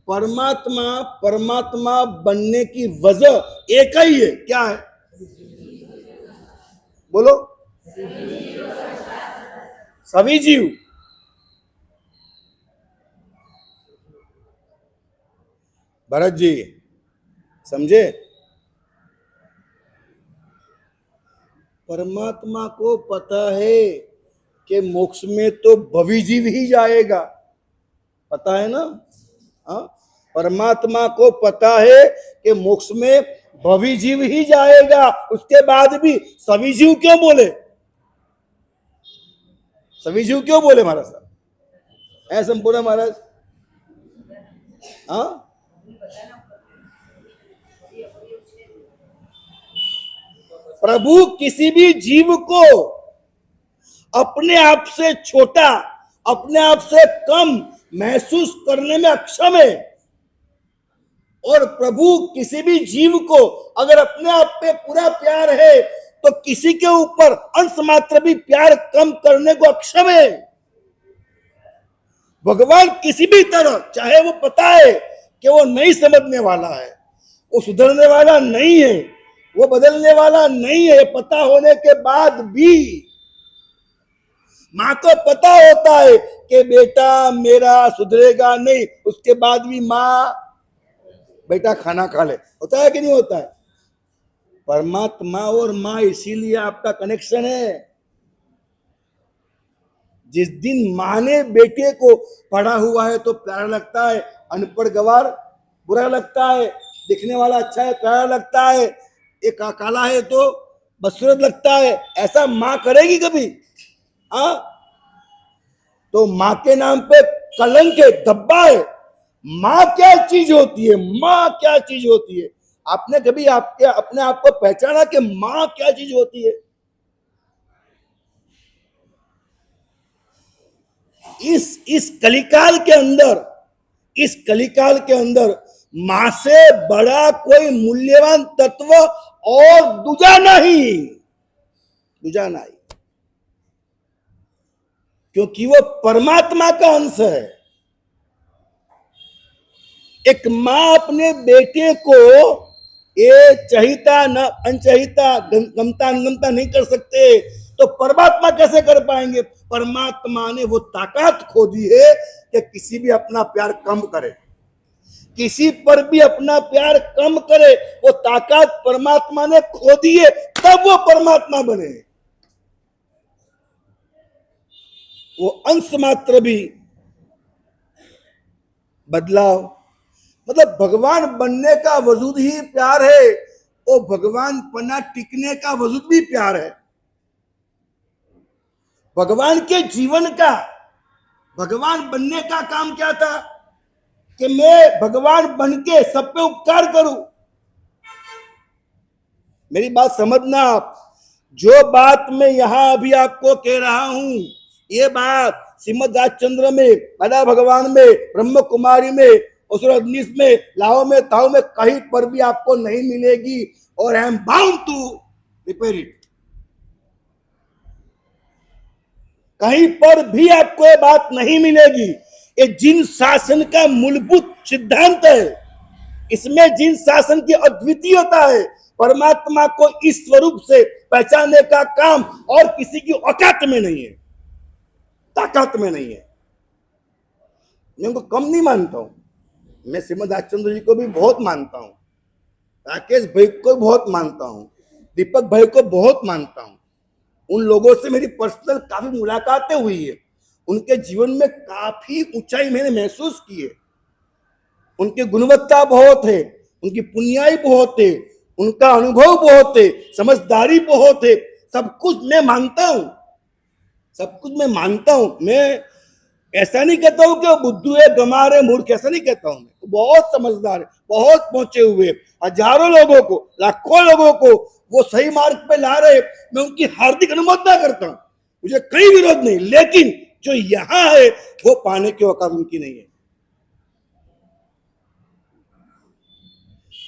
परमात्मा बनने की वजह एक ही है, क्या है? बोलो, सभी जीव। भरत जी समझे? परमात्मा को पता है कि मोक्ष में तो भविजीव ही जाएगा, पता है ना? परमात्मा को पता है कि मोक्ष में भविजीव ही जाएगा, उसके बाद भी सभी जीव क्यों बोले? सभी जीव क्यों बोले महाराज साहब? ऐसा संपूर्ण महाराज, प्रभु किसी भी जीव को अपने आप से छोटा, अपने आप से कम महसूस करने में अक्षम है। और प्रभु किसी भी जीव को अगर अपने आप पे पूरा प्यार है तो किसी के ऊपर अंश मात्र भी प्यार कम करने को अक्षम है। भगवान किसी भी तरह, चाहे वो पता है कि वो नहीं समझने वाला है, वो सुधरने वाला नहीं है, वो बदलने वाला नहीं है, पता होने के बाद भी माँ को पता होता है कि बेटा मेरा सुधरेगा नहीं, उसके बाद भी माँ बेटा खाना खा ले, होता है कि नहीं होता है? परमात्मा और माँ इसीलिए आपका कनेक्शन है। जिस दिन माँ ने बेटे को पढ़ा हुआ है तो प्यारा लगता है, अनपढ़ गवार बुरा लगता है, दिखने वाला अच्छा है प्यारा लगता है, एक काला है तो बदसूरत लगता है। ऐसा माँ करेगी कभी? हाँ, तो माँ के नाम पे कलंक है, धब्बा है। माँ क्या चीज होती है? माँ क्या चीज होती है? आपने कभी आपके अपने आप को पहचाना कि माँ क्या चीज होती है? इस कलिकाल के अंदर, इस कलिकाल के अंदर मां से बड़ा कोई मूल्यवान तत्व और दूजा नहीं, दूजा नहीं, क्योंकि वो परमात्मा का अंश है। एक मां अपने बेटे को ये चहिता न अनचहिता, गमता अनगमता नहीं कर सकते, तो परमात्मा कैसे कर पाएंगे? परमात्मा ने वो ताकत खो दी है कि किसी भी अपना प्यार कम करे, किसी पर भी अपना प्यार कम करे, वो ताकत परमात्मा ने खो दी है, तब वो परमात्मा बने। वो अंश मात्र भी बदलाव, मतलब भगवान बनने का वजूद ही प्यार है, वो भगवान पना टिकने का वजूद भी प्यार है। भगवान के जीवन का, भगवान बनने का काम क्या था? कि मैं भगवान बन के सब पे उपकार करूं। मेरी बात समझना आप, जो बात मैं यहां अभी आपको कह रहा हूं, ये बात श्रीमद राजचंद्र में, बड़ा भगवान में, ब्रह्म कुमारी में, असुरग्निश में, लाओ में, ताओ में कहीं पर भी आपको नहीं मिलेगी, और I am bound to repair it. कहीं पर भी आपको ये बात नहीं मिलेगी। ये जिन शासन का मूलभूत सिद्धांत है, इसमें जिन शासन की अद्वितीयता है, परमात्मा को इस स्वरूप से पहचानने का काम और किसी की औकात में नहीं है, ताकत में नहीं है। मैं उनको कम नहीं मानता हूं, मैं श्रीमद राजचंद्र जी को भी बहुत मानता हूं, राकेश भाई को बहुत मानता हूं, दीपक भाई को बहुत मानता हूं। उन लोगों से मेरी पर्सनल काफी मुलाकातें हुई है, उनके जीवन में काफी ऊंचाई मैंने महसूस की है। उनकी गुणवत्ता बहुत है, उनकी पुण्याई बहुत है, उनका अनुभव बहुत है, समझदारी बहुत है, सब कुछ मैं मानता हूं, सब कुछ मैं मानता हूं। मैं ऐसा नहीं कहता हूं कि वो बुद्धू है, गंवार है, मूर्ख, ऐसा नहीं कहता हूं। मैं बहुत समझदार है, बहुत पहुंचे हुए, हजारों लोगों को, लाखों लोगों को वो सही मार्ग पे ला रहे, मैं उनकी हार्दिक अनुमोदना करता हूं, मुझे कोई विरोध नहीं। लेकिन जो यहां है वो पाने की औकात उनकी नहीं है।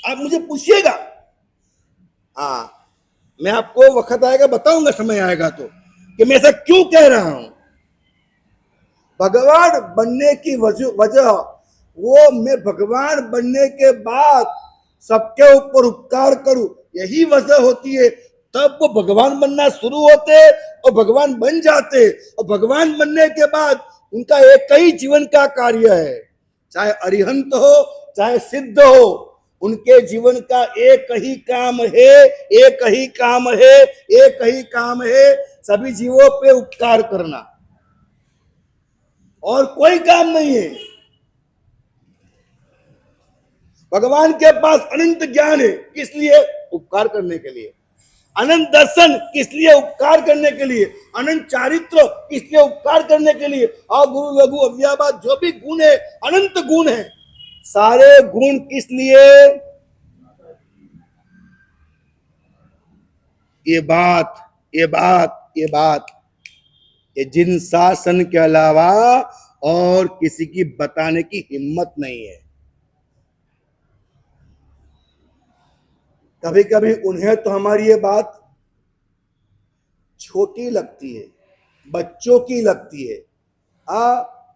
आप मुझे पूछिएगा, हाँ, मैं आपको वक्त आएगा बताऊंगा, समय आएगा तो, कि मैं ऐसा क्यों कह रहा हूं। भगवान बनने की वजह वो मैं भगवान बनने के बाद सबके ऊपर उपकार करूं, यही वजह होती है। तब वो भगवान बनना शुरू होते और भगवान बन जाते, और भगवान बनने के बाद उनका एक ही जीवन का कार्य है, चाहे अरिहंत हो चाहे सिद्ध हो, उनके जीवन का एक ही काम है, एक ही काम है, एक ही काम है, सभी जीवों पे उपकार करना, और कोई काम नहीं है। भगवान के पास अनंत ज्ञान है, किस लिए? उपकार करने के लिए। अनंत दर्शन, किस लिए? उपकार करने के लिए। अनंत चारित्र, किस लिए? उपकार करने के लिए। और गुरु लघु अव्याबाद जो भी गुण है, अनंत गुण है, सारे गुण किस लिए? ये बात ये जिन शासन के अलावा और किसी की बताने की हिम्मत नहीं है। कभी कभी उन्हें तो हमारी ये बात छोटी लगती है, बच्चों की लगती है।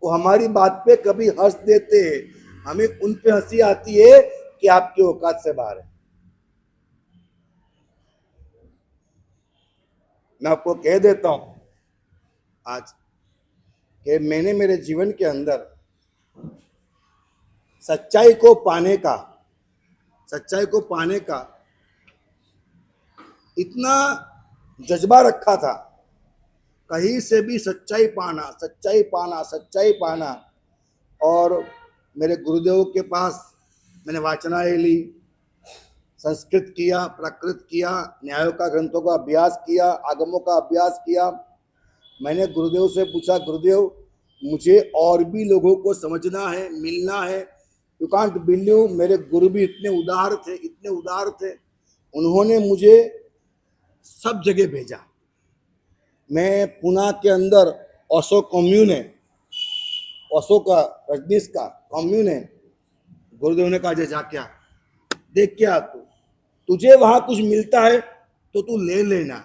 वो हमारी बात पे कभी हंस देते हैं, हमें उन पे हंसी आती है कि आपकी औकात से बाहर है। मैं आपको कह देता हूं आज कि मैंने मेरे जीवन के अंदर सच्चाई को पाने का इतना जज्बा रखा था, कहीं से भी सच्चाई पाना, सच्चाई पाना, सच्चाई पाना। और मेरे गुरुदेव के पास मैंने वाचनाएं ली, संस्कृत किया, प्राकृत किया, न्यायों का ग्रंथों का अभ्यास किया, आगमों का अभ्यास किया। मैंने गुरुदेव से पूछा, गुरुदेव मुझे और भी लोगों को समझना है, मिलना है। यू कांट बिलीव, मेरे गुरु भी इतने उदार थे, इतने उदार थे। उन्होंने मुझे सब जगह भेजा। मैं पुणे के अंदर ओशो कम्यून है, ओशो का, रजनीश का कम्यून है। गुरुदेव ने कहा जा क्या, देख क्या तुझे वहां कुछ मिलता है तो तू ले लेना।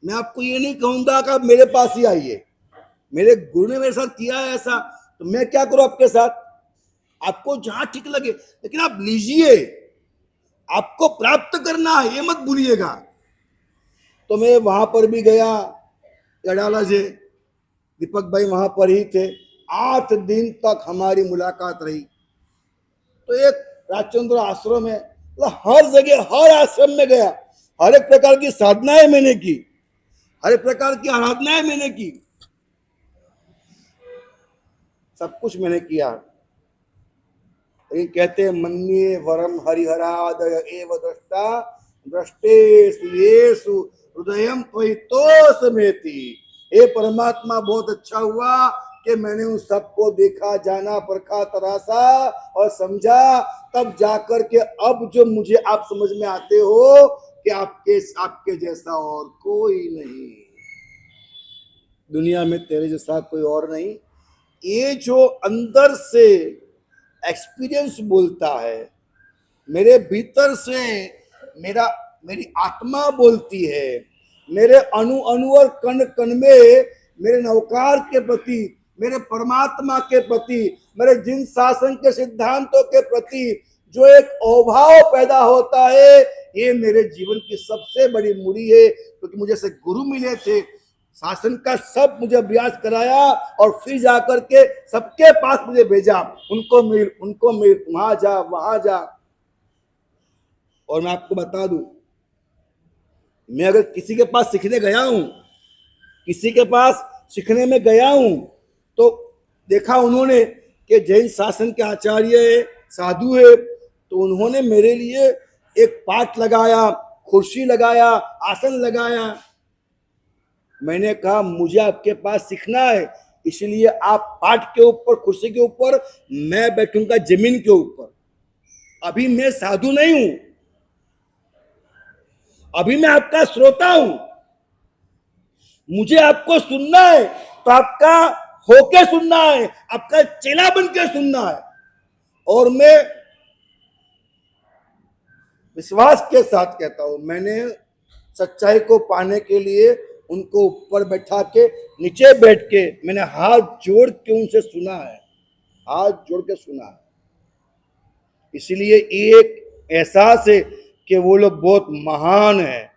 मैं आपको ये नहीं कहूंगा कि आप मेरे पास ही आइए, मेरे गुरु ने मेरे साथ किया है ऐसा, तो मैं क्या करूं आपके साथ। आपको जहां ठीक लगे, लेकिन आप लीजिए, आपको प्राप्त करना है, ये मत भूलिएगा। तो मैं वहां पर भी गया, अडाला से दीपक भाई वहां पर ही थे। 8 दिन तक हमारी मुलाकात रही। तो एक राजचंद्र आश्रम है, मतलब हर जगह, हर आश्रम में गया, हर एक प्रकार की साधनाएं मैंने की, हर एक प्रकार की आराधनाएं मैंने की, सब कुछ मैंने किया। लेकिन कहते हैं मन्ये वरम हरिहरादय एव दृष्टा दृष्टेषु येषु हृदयम त्वयि तोषमेति। हे परमात्मा, बहुत अच्छा हुआ कि मैंने उन सबको देखा, जाना, परखा, तरासा और समझा। तब जाकर के अब जो मुझे आप समझ में आते हो कि आपके जैसा और कोई नहीं, दुनिया में तेरे जैसा कोई और नहीं। ये जो अंदर से एक्सपीरियंस बोलता है, मेरे भीतर से मेरी आत्मा बोलती है, मेरे अणु अणु और कण कण में मेरे नवकार के प्रति, मेरे परमात्मा के प्रति, मेरे जिन शासन के सिद्धांतों के प्रति जो एक अभाव पैदा होता है, ये मेरे जीवन की सबसे बड़ी मूड़ी है। क्योंकि मुझे से गुरु मिले थे, शासन का सब मुझे अभ्यास कराया और फिर जाकर के सबके पास मुझे भेजा, उनको मिल, वहां जा। और मैं आपको बता दूं, मैं अगर किसी के पास सीखने गया हूं, किसी के पास सीखने में गया हूं, तो देखा उन्होंने कि जैन शासन के आचार्य है, साधु है, तो उन्होंने मेरे लिए एक पाठ लगाया, कुर्सी लगाया, आसन लगाया। मैंने कहा मुझे आपके पास सीखना है, इसलिए आप पाठ के ऊपर, कुर्सी के ऊपर, मैं बैठूंगा जमीन के ऊपर। अभी मैं साधु नहीं हूं, अभी मैं आपका श्रोता हूं। मुझे आपको सुनना है तो आपका होके सुनना है, आपका चेला बन के सुनना है। और मैं विश्वास के साथ कहता हूं, मैंने सच्चाई को पाने के लिए उनको ऊपर बैठा के, नीचे बैठ के मैंने हाथ जोड़ के उनसे सुना है, हाथ जोड़ के सुना है। इसलिए एक एहसास है कि वो लोग बहुत महान हैं,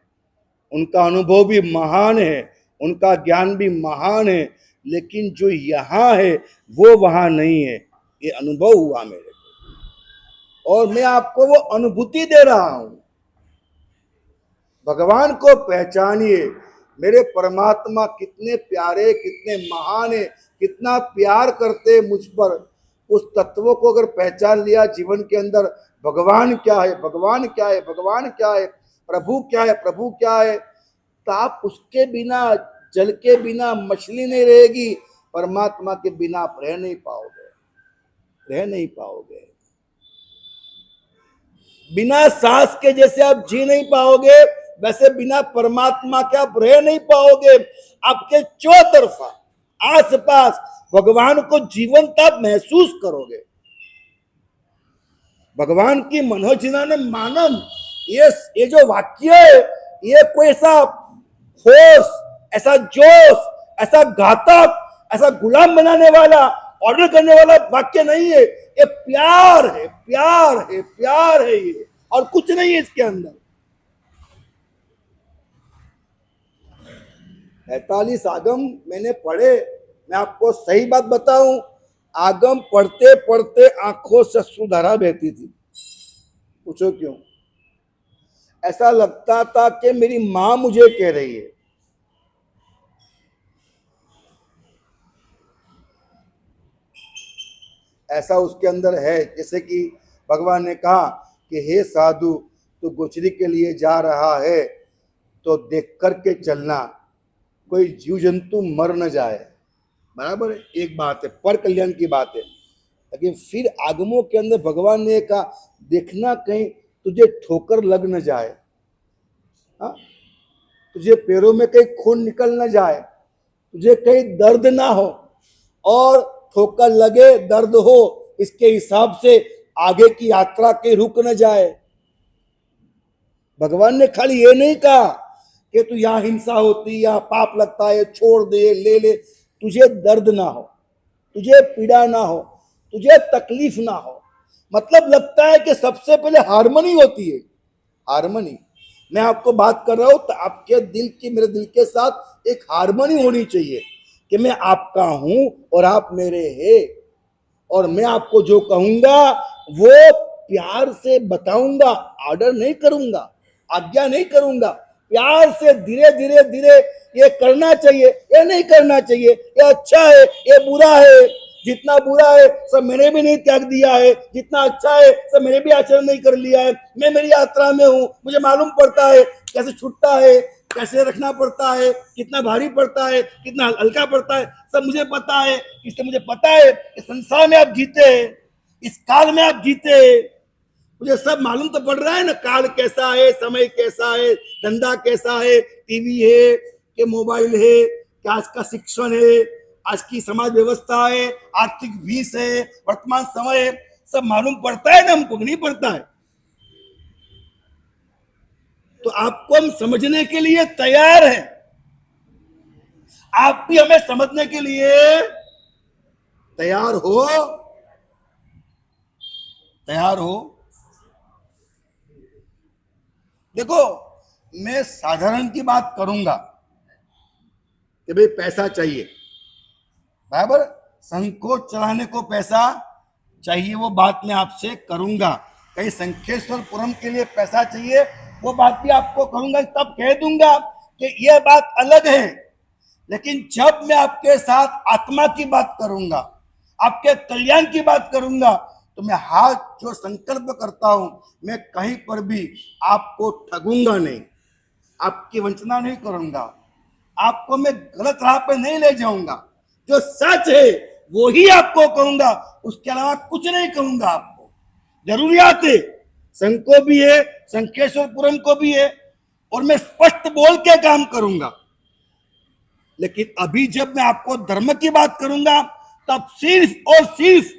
उनका अनुभव भी महान है, उनका ज्ञान भी महान है, लेकिन जो यहाँ है वो वहाँ नहीं है। ये अनुभव हुआ मेरे को, और मैं आपको वो अनुभूति दे रहा हूं। भगवान को पहचानिए, मेरे परमात्मा कितने प्यारे, कितने महान है, कितना प्यार करते मुझ पर। उस तत्वों को अगर पहचान लिया जीवन के अंदर, भगवान क्या है, भगवान क्या है, भगवान क्या है, प्रभु क्या है, प्रभु क्या है, तो आप उसके बिना, जल के बिना मछली नहीं रहेगी, परमात्मा के बिना आप रह नहीं पाओगे, रह नहीं पाओगे। बिना सांस के जैसे आप जी नहीं पाओगे, वैसे बिना परमात्मा के आप रह नहीं पाओगे। आपके चौतरफा, आस पास भगवान को जीवंत आप महसूस करोगे। भगवान की मनोजिना ने मानव, ये जो वाक्य है, ये कोई ऐसा फोर्स, ऐसा जोश, ऐसा घातक, ऐसा गुलाम बनाने वाला, ऑर्डर करने वाला वाक्य नहीं है। ये प्यार है, प्यार है, प्यार है ये, और कुछ नहीं है इसके अंदर। 45 आगम मैंने पढ़े। मैं आपको सही बात बताऊं, आगम पढ़ते पढ़ते आंखों से अश्रुधारा बहती थी। पूछो क्यों? ऐसा लगता था कि मेरी माँ मुझे कह रही है, ऐसा उसके अंदर है। जैसे कि भगवान ने कहा कि हे साधु, तू गोचरी के लिए जा रहा है तो देख करके चलना, कोई जीव जंतु मर न जाए। बराबर है, एक बात है, पर कल्याण की बात है। लेकिन फिर आगमों के अंदर भगवान ने कहा देखना कहीं तुझे ठोकर लग न जाए, हाँ, तुझे पैरों में कहीं खून निकल न जाए, तुझे कहीं दर्द ना हो, और ठोकर लगे दर्द हो इसके हिसाब से आगे की यात्रा के रुक न जाए। भगवान ने खाली ये नहीं कहा कि तू यहां हिंसा होती, यहां पाप लगता है, छोड़ दे, ले ले, तुझे दर्द ना हो, तुझे पीड़ा ना हो, तुझे तकलीफ ना हो। मतलब लगता है कि सबसे पहले हार्मनी होती है, हार्मनी। मैं आपको बात कर रहा हूं तो आपके दिल की मेरे दिल के साथ एक हार्मनी होनी चाहिए कि मैं आपका हूं और आप मेरे हैं, और मैं आपको जो कहूंगा वो प्यार से बताऊंगा, ऑर्डर नहीं करूंगा, आज्ञा नहीं करूंगा, प्यार से धीरे धीरे धीरे ये करना चाहिए, ये नहीं करना चाहिए, ये अच्छा है, ये बुरा है, जितना बुरा है सब मैंने भी नहीं त्याग दिया है, जितना अच्छा है सब मैंने भी आचरण नहीं कर लिया है। मैं मेरी यात्रा में हूँ, मुझे मालूम पड़ता है कैसे छूटता है, कैसे रखना पड़ता है, कितना भारी पड़ता है, कितना हल्का पड़ता है, सब मुझे पता है। इसलिए मुझे पता है कि संसार में आप जीते हैं, इस काल में आप जीते हैं, मुझे सब मालूम तो पड़ रहा है ना, काल कैसा है, समय कैसा है, धंधा कैसा है, टीवी है कि मोबाइल है, कि आज का शिक्षण है, आज की समाज व्यवस्था है, आर्थिक विष है, वर्तमान समय है, सब मालूम पड़ता है ना हमको, नहीं पड़ता है? तो आपको हम समझने के लिए तैयार हैं, आप भी हमें समझने के लिए तैयार हो, तैयार हो। देखो, मैं साधारण की बात करूंगा कि भाई पैसा चाहिए, बराबर, संकोच चलाने को पैसा चाहिए, वो बात मैं आपसे करूंगा। कहीं शंखेश्वरपुरम के लिए पैसा चाहिए, वो बात भी आपको करूंगा, तब कह दूंगा कि यह बात अलग है। लेकिन जब मैं आपके साथ आत्मा की बात करूंगा, आपके कल्याण की बात करूंगा, तो मैं हाथ जो संकल्प करता हूं, मैं कहीं पर भी आपको ठगूंगा नहीं, आपकी वंचना नहीं करूंगा, आपको मैं गलत राह पे नहीं ले जाऊंगा, जो सच है वो ही आपको कहूंगा, उसके अलावा कुछ नहीं कहूंगा। आपको जरूरियात है, संघ को भी है, शंखेश्वरपुरम को भी है, और मैं स्पष्ट बोल के काम करूंगा। लेकिन अभी जब मैं आपको धर्म की बात करूंगा, तब सिर्फ और सिर्फ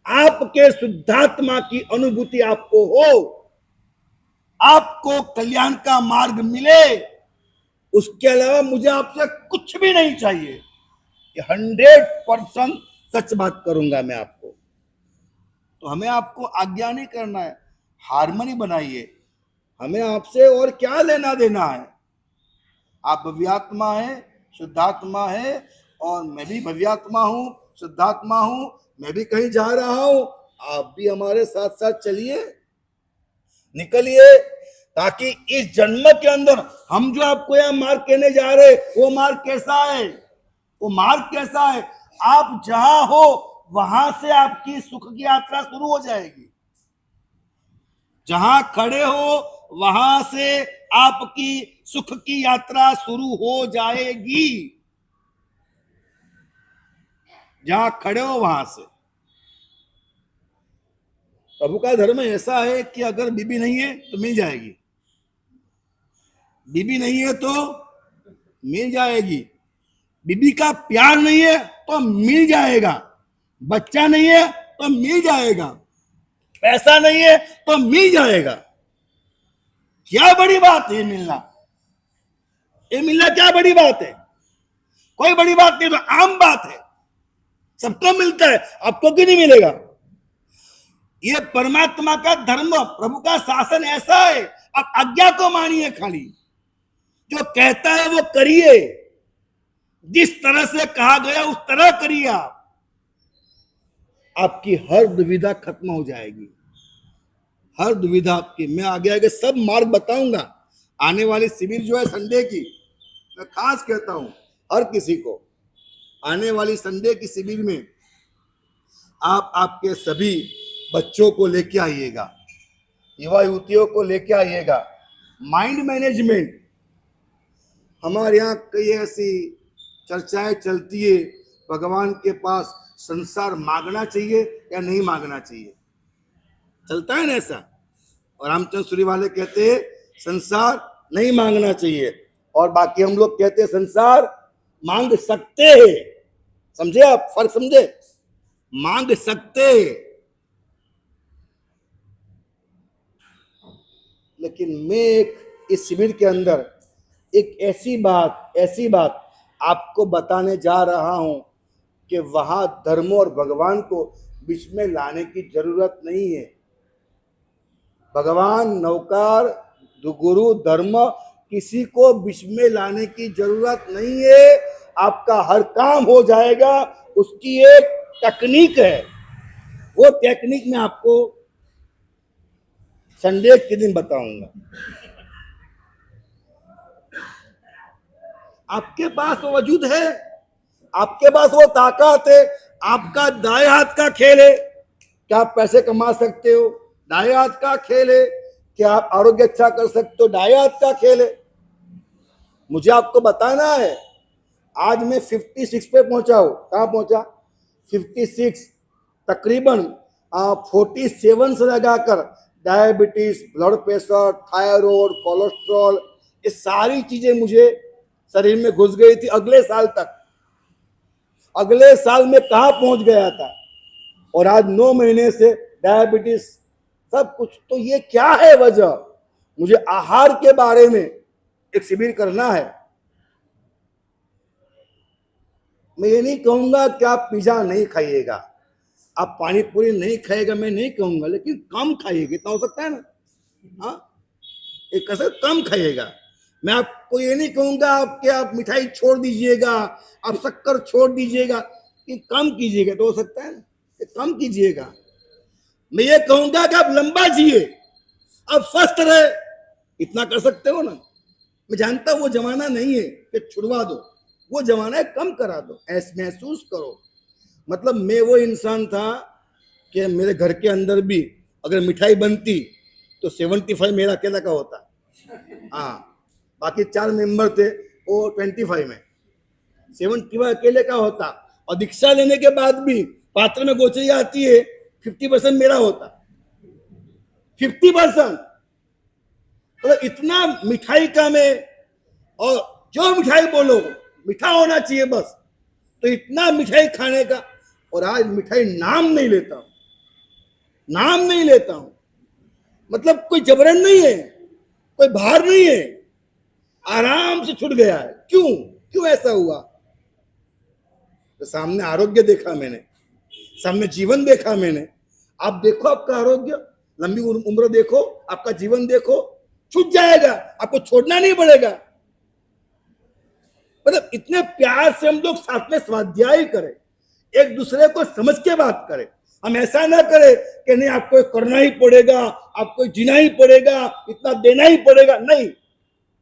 आपके शुद्धात्मा की अनुभूति आपको हो, आपको कल्याण का मार्ग मिले, उसके अलावा मुझे आपसे कुछ भी नहीं चाहिए। 100% सच बात करूंगा मैं आपको। तो हमें आपको आज्ञा नहीं करना है, हार्मनी बनाइए, हमें आपसे और क्या लेना देना है। आप भव्यात्मा है, शुद्धात्मा है, और मैं भी भव्यात्मा हूं, शुद्धात्मा हूं, मैं भी कहीं जा रहा हूं, आप भी हमारे साथ साथ चलिए, निकलिए, ताकि इस जन्म के अंदर हम जो आपको यहां मार्ग कहने जा रहे, वो मार्ग कैसा है, वो मार्ग कैसा है, आप जहां हो वहां से आपकी सुख की यात्रा शुरू हो जाएगी। जहां खड़े हो वहां से आपकी सुख की यात्रा शुरू हो जाएगी, जहां खड़े हो वहां से। प्रभु का धर्म ऐसा है कि अगर बीबी नहीं है तो मिल जाएगी, बीबी नहीं है तो मिल जाएगी, बीबी का प्यार नहीं है तो मिल जाएगा, बच्चा नहीं है तो मिल जाएगा, पैसा नहीं है तो मिल जाएगा। क्या बड़ी बात है मिलना, ये मिलना क्या बड़ी बात है? कोई बड़ी बात नहीं, तो आम बात है, सबको मिलता है, आपको क्यों नहीं मिलेगा? ये परमात्मा का धर्म, प्रभु का शासन ऐसा है। आप आज्ञा को मानिए, खाली जो कहता है वो करिए, जिस तरह से कहा गया उस तरह करिए, आपकी हर दुविधा खत्म हो जाएगी, हर दुविधा आपकी। मैं आगे आगे सब मार्ग बताऊंगा। आने वाली शिविर जो है संडे की, मैं खास कहता हूं हर किसी को, आने वाली संडे की शिविर में आप आपके सभी बच्चों को लेके आइएगा, युवा युवतियों को लेके आइएगा। माइंड मैनेजमेंट, हमारे यहाँ कई ऐसी चर्चाएं चलती है, भगवान के पास संसार मांगना चाहिए या नहीं मांगना चाहिए, चलता है ना ऐसा। और रामचंद्र सूरी वाले कहते हैं संसार नहीं मांगना चाहिए, और बाकी हम लोग कहते हैं संसार मांग सकते हैं। समझे आप फर्क? समझे? मांग सकते हैं। लेकिन मैं इस शिविर के अंदर एक ऐसी बात आपको बताने जा रहा हूं कि वहां धर्म और भगवान को बीच में लाने की जरूरत नहीं है। भगवान, नौकार, गुरु, धर्म, किसी को बीच में लाने की जरूरत नहीं है। आपका हर काम हो जाएगा। उसकी एक टेक्निक है, वो टेक्निक मैं आपको संडे के दिन बताऊंगा। आपके पास वो वजूद है, आपके पास वो ताकत है। आपका दाएं हाथ का खेल है, क्या आप पैसे कमा सकते हो? दाएं हाथ का खेल है। क्या आप आरोग्य अच्छा कर सकते हो? दाएं हाथ का खेल है। मुझे आपको बताना है, आज मैं 56 पे पहुंचा हूं। कहां पहुंचा? 56। तकरीबन 47 से लगाकर diabetes, blood pressure, thyroid, cholesterol, ये सारी चीजें मुझे शरीर में घुस गई थी अगले साल तक। अगले साल में कहां पहुंच गया था, और आज 9 महीने से डायबिटीज, सब कुछ। तो ये क्या है वजह? मुझे आहार के बारे में एक शिविर करना है। मैं ये नहीं कहूंगा कि आप पिज्जा नहीं खाइएगा, आप पानी पूरी नहीं खाइएगा, मैं नहीं कहूंगा, लेकिन कम खाइएगा। इतना हो सकता है ना? हाँ, एक कसर कम खाइएगा। मैं आपको ये नहीं कहूंगा आप मिठाई छोड़ दीजिएगा, आप शक्कर छोड़ दीजिएगा, कि कम कीजिएगा। तो हो सकता है ना कि कम कीजिएगा। मैं ये कहूंगा कि आप लंबा जिए, आप स्वस्थ रहे। इतना कर सकते हो ना? मैं जानता हूं वो जमाना नहीं है कि छुड़वा दो, वो जमाना है कम करा दो, ऐसे महसूस करो। मतलब मैं वो इंसान था कि मेरे घर के अंदर भी अगर मिठाई बनती तो 75 मेरा अकेला का होता। हाँ, बाकी 4 मेंबर थे, वो 25 में, 75 अकेले का होता। और दीक्षा लेने के बाद भी पात्र में गोचरी आती है, 50% मेरा होता। 50%। तो इतना मिठाई का मैं, और जो मिठाई बोलो मीठा होना चाहिए बस, तो इतना मिठाई खाने का। और आज मिठाई नाम नहीं लेता हूं, नाम नहीं लेता हूं। मतलब कोई जबरन नहीं है, कोई भार नहीं है, आराम से छूट गया है। क्यों ऐसा हुआ? तो सामने आरोग्य देखा मैंने, सामने जीवन देखा मैंने। आप देखो आपका आरोग्य, लंबी उम्र देखो, आपका जीवन देखो, छूट जाएगा, आपको छोड़ना नहीं पड़ेगा। मतलब इतने प्यार से हम लोग साथ में स्वाध्याय करें, एक दूसरे को समझ के बात करें। हम ऐसा ना करें कि नहीं आपको करना ही पड़ेगा, आपको जीना ही पड़ेगा, इतना देना ही पड़ेगा। नहीं,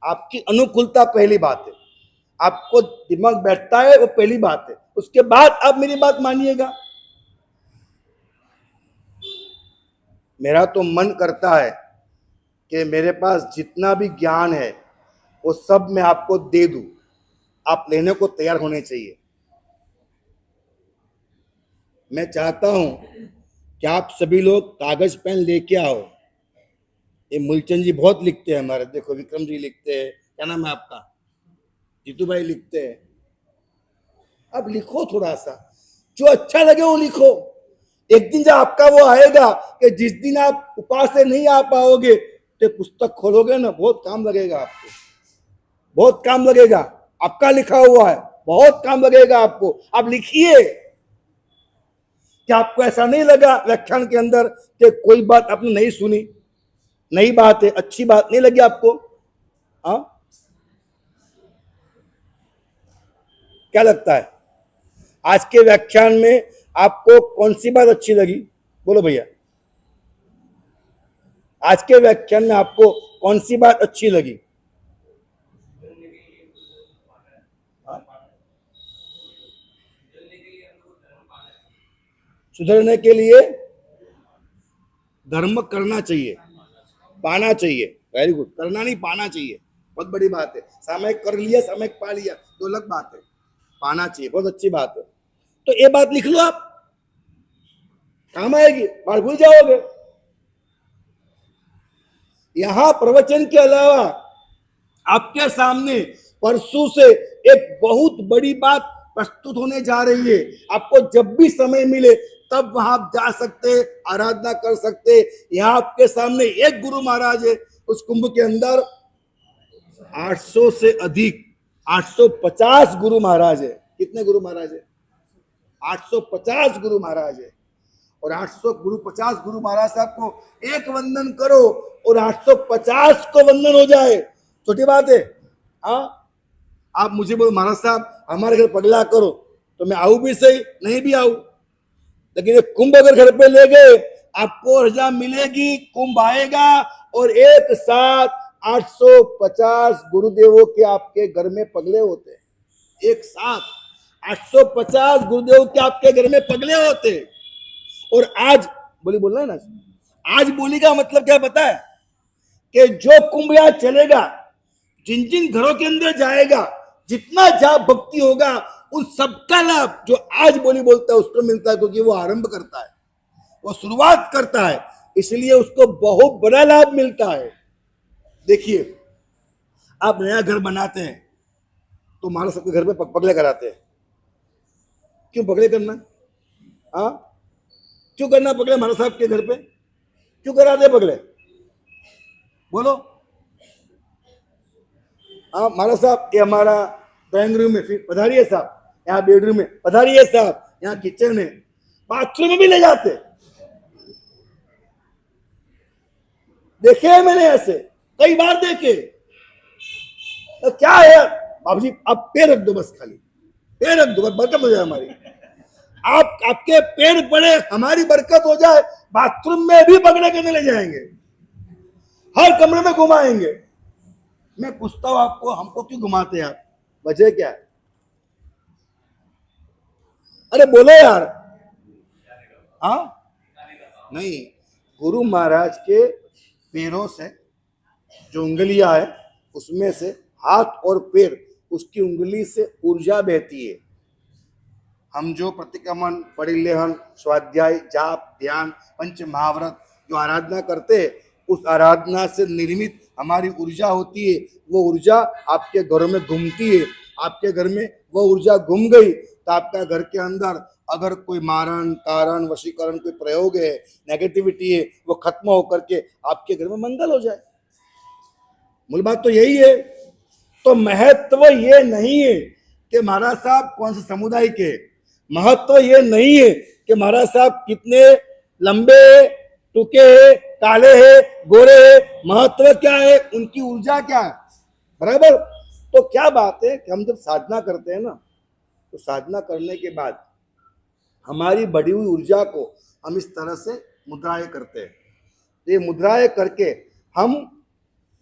आपकी अनुकूलता पहली बात है, आपको दिमाग बैठता है वो पहली बात है। उसके बाद आप मेरी बात मानिएगा। मेरा तो मन करता है कि मेरे पास जितना भी ज्ञान है वो सब मैं आपको दे दूं, आप लेने को तैयार होने चाहिए। मैं चाहता हूं कि आप सभी लोग कागज पेन लेके आओ। ये मूलचंद जी बहुत लिखते हैं हमारे, देखो विक्रम जी लिखते हैं, क्या नाम है आपका, जीतू भाई लिखते हैं। अब लिखो थोड़ा सा, जो अच्छा लगे वो लिखो। एक दिन जब आपका वो आएगा कि जिस दिन आप उपास से नहीं आ पाओगे, तो पुस्तक खोलोगे ना, बहुत काम लगेगा आपको, बहुत काम लगेगा। आपका लिखा हुआ है, बहुत काम लगेगा आपको। आप लिखिए। क्या आपको ऐसा नहीं लगा व्याख्यान के अंदर कि कोई बात आपने नहीं सुनी, नई बात है, अच्छी बात नहीं लगी आपको? हाँ, क्या लगता है आज के व्याख्यान में आपको कौन सी बात अच्छी लगी? बोलो भैया, आज के व्याख्यान में आपको कौन सी बात अच्छी लगी? सुधरने के लिए धर्म करना चाहिए, पाना चाहिए। वेरी गुड, करना नहीं पाना चाहिए, बहुत बड़ी बात है। सामयिक कर लिया, सामयिक पा लिया, दो अलग बात है। पाना चाहिए, बहुत अच्छी बात है। तो ये बात लिख लो, आप काम आएगी, बात भूल जाओगे। यहां प्रवचन के अलावा आपके सामने परसों से एक बहुत बड़ी बात प्रस्तुत होने जा रही है। आपको जब भी समय मिले तब वहां आप जा सकते, आराधना कर सकते। यहाँ आपके सामने एक गुरु महाराज है, उस कुंभ के अंदर 800 से अधिक 850 गुरु महाराज है। कितने गुरु महाराज है? 850 गुरु महाराज है। और 850 गुरु महाराज साहब को एक वंदन करो और 850 को वंदन हो जाए, छोटी बात है। हाँ, आप मुझे बोलो महाराज साहब हमारे घर पगला करो, तो मैं आऊं भी सही, नहीं भी आऊं, लेकिन एक कुंभ अगर घर पे ले गए, आपको रजा मिलेगी, कुंभ आएगा और एक साथ 850 गुरुदेवों के आपके घर में पगले होते हैं। एक साथ 850 गुरुदेव के आपके घर में पगले होते हैं। और आज बोली बोलना है ना, आज बोली का मतलब क्या पता है? कि जो कुंभ यहाँ चलेगा, जिन जिन घरों के अंदर जाएगा, जितना जाप भक्ति होगा, उन सबका लाभ जो आज बोली बोलता है उसको मिलता है, क्योंकि वो आरंभ करता है, वो शुरुआत करता है, इसलिए उसको बहुत बड़ा लाभ मिलता है। देखिए, आप नया घर बनाते हैं तो हमारे सबके घर पे पगले कराते हैं। क्यों पगले करना? हाँ, क्यों करना पगले महाराज साहब के घर पे? क्यों कराते पगले? बोलो। हाँ महाराज साहब, ये हमारा ड्राइंग रूम है, फिर पधारिए साहब, यहाँ बेडरूम में पधारिए साहब, यहाँ किचन है, बाथरूम में भी ले जाते। देखे है मैंने, ऐसे कई बार देखे। तो क्या है बाबू जी, आप पैर रख दो, बस खाली पैर रख दो, बरकत हो जाए हमारी। आपके पैर पड़े, हमारी बरकत हो जाए। बाथरूम में भी पगड़े करने ले जाएंगे, हर कमरे में घुमाएंगे। मैं पूछता हूं आपको, हमको क्यों घुमाते हैं आप? वजह क्या है? अरे बोलो यार। हाँ, नहीं, गुरु महाराज के पैरों से जो उंगलियां है, उसमें से हाथ और पैर, उसकी उंगली से ऊर्जा बहती है। हम जो प्रतिक्रमण, परिलेहन, स्वाध्याय, जाप, ध्यान, पंच महाव्रत जो आराधना करते हैं, उस आराधना से निर्मित हमारी ऊर्जा होती है। वो ऊर्जा आपके घरों में घूमती है। आपके घर में वो ऊर्जा घूम गई तो आपका घर के अंदर अगर कोई मारण, तारण, वशीकरण, कोई प्रयोग है, नेगेटिविटी है, वो खत्म होकर के आपके घर में मंगल हो जाए। मूल बात तो यही है। तो महत्व ये नहीं है कि महाराज साहब कौन से समुदाय के, महत्व ये नहीं है कि महाराज साहब कितने लंबे, टुके है, काले है, गोरे है। महत्व क्या है? उनकी ऊर्जा क्या है, बराबर। तो क्या बात है कि हम जब साधना करते हैं ना, तो साधना करने के बाद हमारी बढ़ी हुई ऊर्जा को हम इस तरह से मुद्राएं करते हैं। ये मुद्राएं करके हम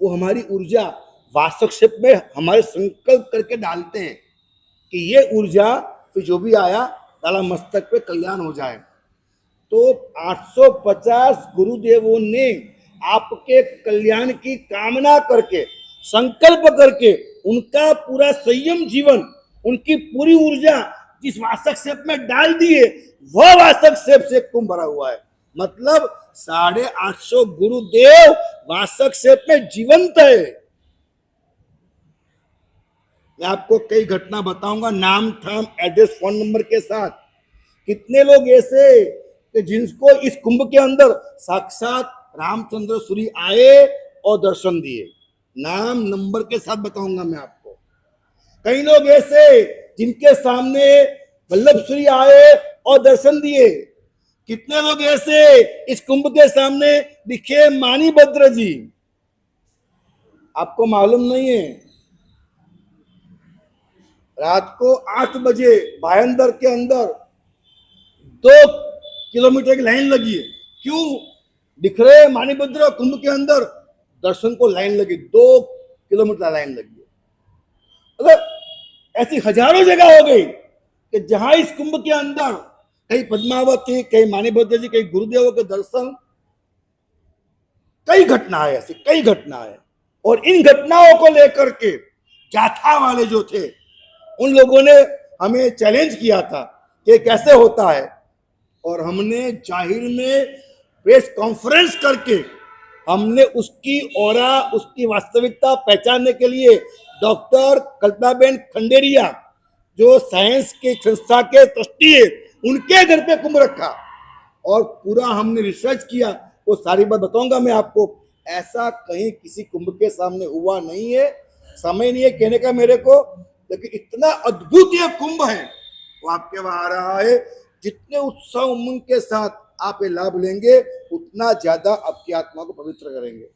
वो हमारी ऊर्जा वासक्षेप में हमारे संकल्प करके डालते हैं कि ये ऊर्जा फिर जो भी आया डाला मस्तक पे कल्याण हो जाए। तो 850 गुरुदेवों ने आपके कल्याण की कामना करके, संकल्प करके, उनका पूरा संयम जीवन, उनकी पूरी ऊर्जा जिस वासक्षेप में डाल दिए, वह वासक्षेप से कुंभ भरा हुआ है। मतलब 850 गुरुदेव वासक्षेप में जीवंत है। मैं आपको कई घटना बताऊंगा, नाम, ठाम, एड्रेस, फोन नंबर के साथ। कितने लोग ऐसे कि जिनको इस कुंभ के अंदर साक्षात रामचंद्र सूरी आए और दर्शन दिए, नाम नंबर के साथ बताऊंगा मैं आपको। कई लोग ऐसे जिनके सामने वल्लभ सूरी आए और दर्शन दिए। कितने लोग ऐसे इस कुंभ के सामने दिखे, मानी भद्र जी, आपको मालूम नहीं है। रात को 8 बजे भायंदर के अंदर 2 किलोमीटर की लाइन लगी है। क्यों? दिख रहे मानीभद्र कुंभ के अंदर दर्शन को लाइन लगी, 2 किलोमीटर लाइन लगी है। अगर ऐसी हजारों जगह हो गई कि जहां इस कुंभ के अंदर कहीं पद्मावती, कहीं मानिभद्र जी, कहीं गुरुदेव के दर्शन, कई घटनाएं ऐसी, कई घटनाएं। और इन घटनाओं को लेकर के जाथा वाले जो थे उन लोगों ने हमें चैलेंज किया था कि कैसे होता है, और हमने जाहिर में प्रेस कॉन्फ्रेंस करके हमने उसकी औरा, उसकी वास्तविकता पहचानने के लिए डॉक्टर कल्पनाबेन खंडेरिया जो साइंस की संस्था के ट्रस्टी है उनके घर पे कुंभ रखा और पूरा हमने रिसर्च किया। वो सारी बात बताऊंगा मैं आपको। ऐसा कहीं किसी कुंभ के सामने हुआ नहीं है, समय नहीं है कहने का मेरे को, लेकिन इतना अद्भुत ये कुंभ है वो आपके वहां आ रहा है। जितने उत्साह उमंग के साथ आप ये लाभ लेंगे उतना ज्यादा आपकी आत्मा को पवित्र करेंगे।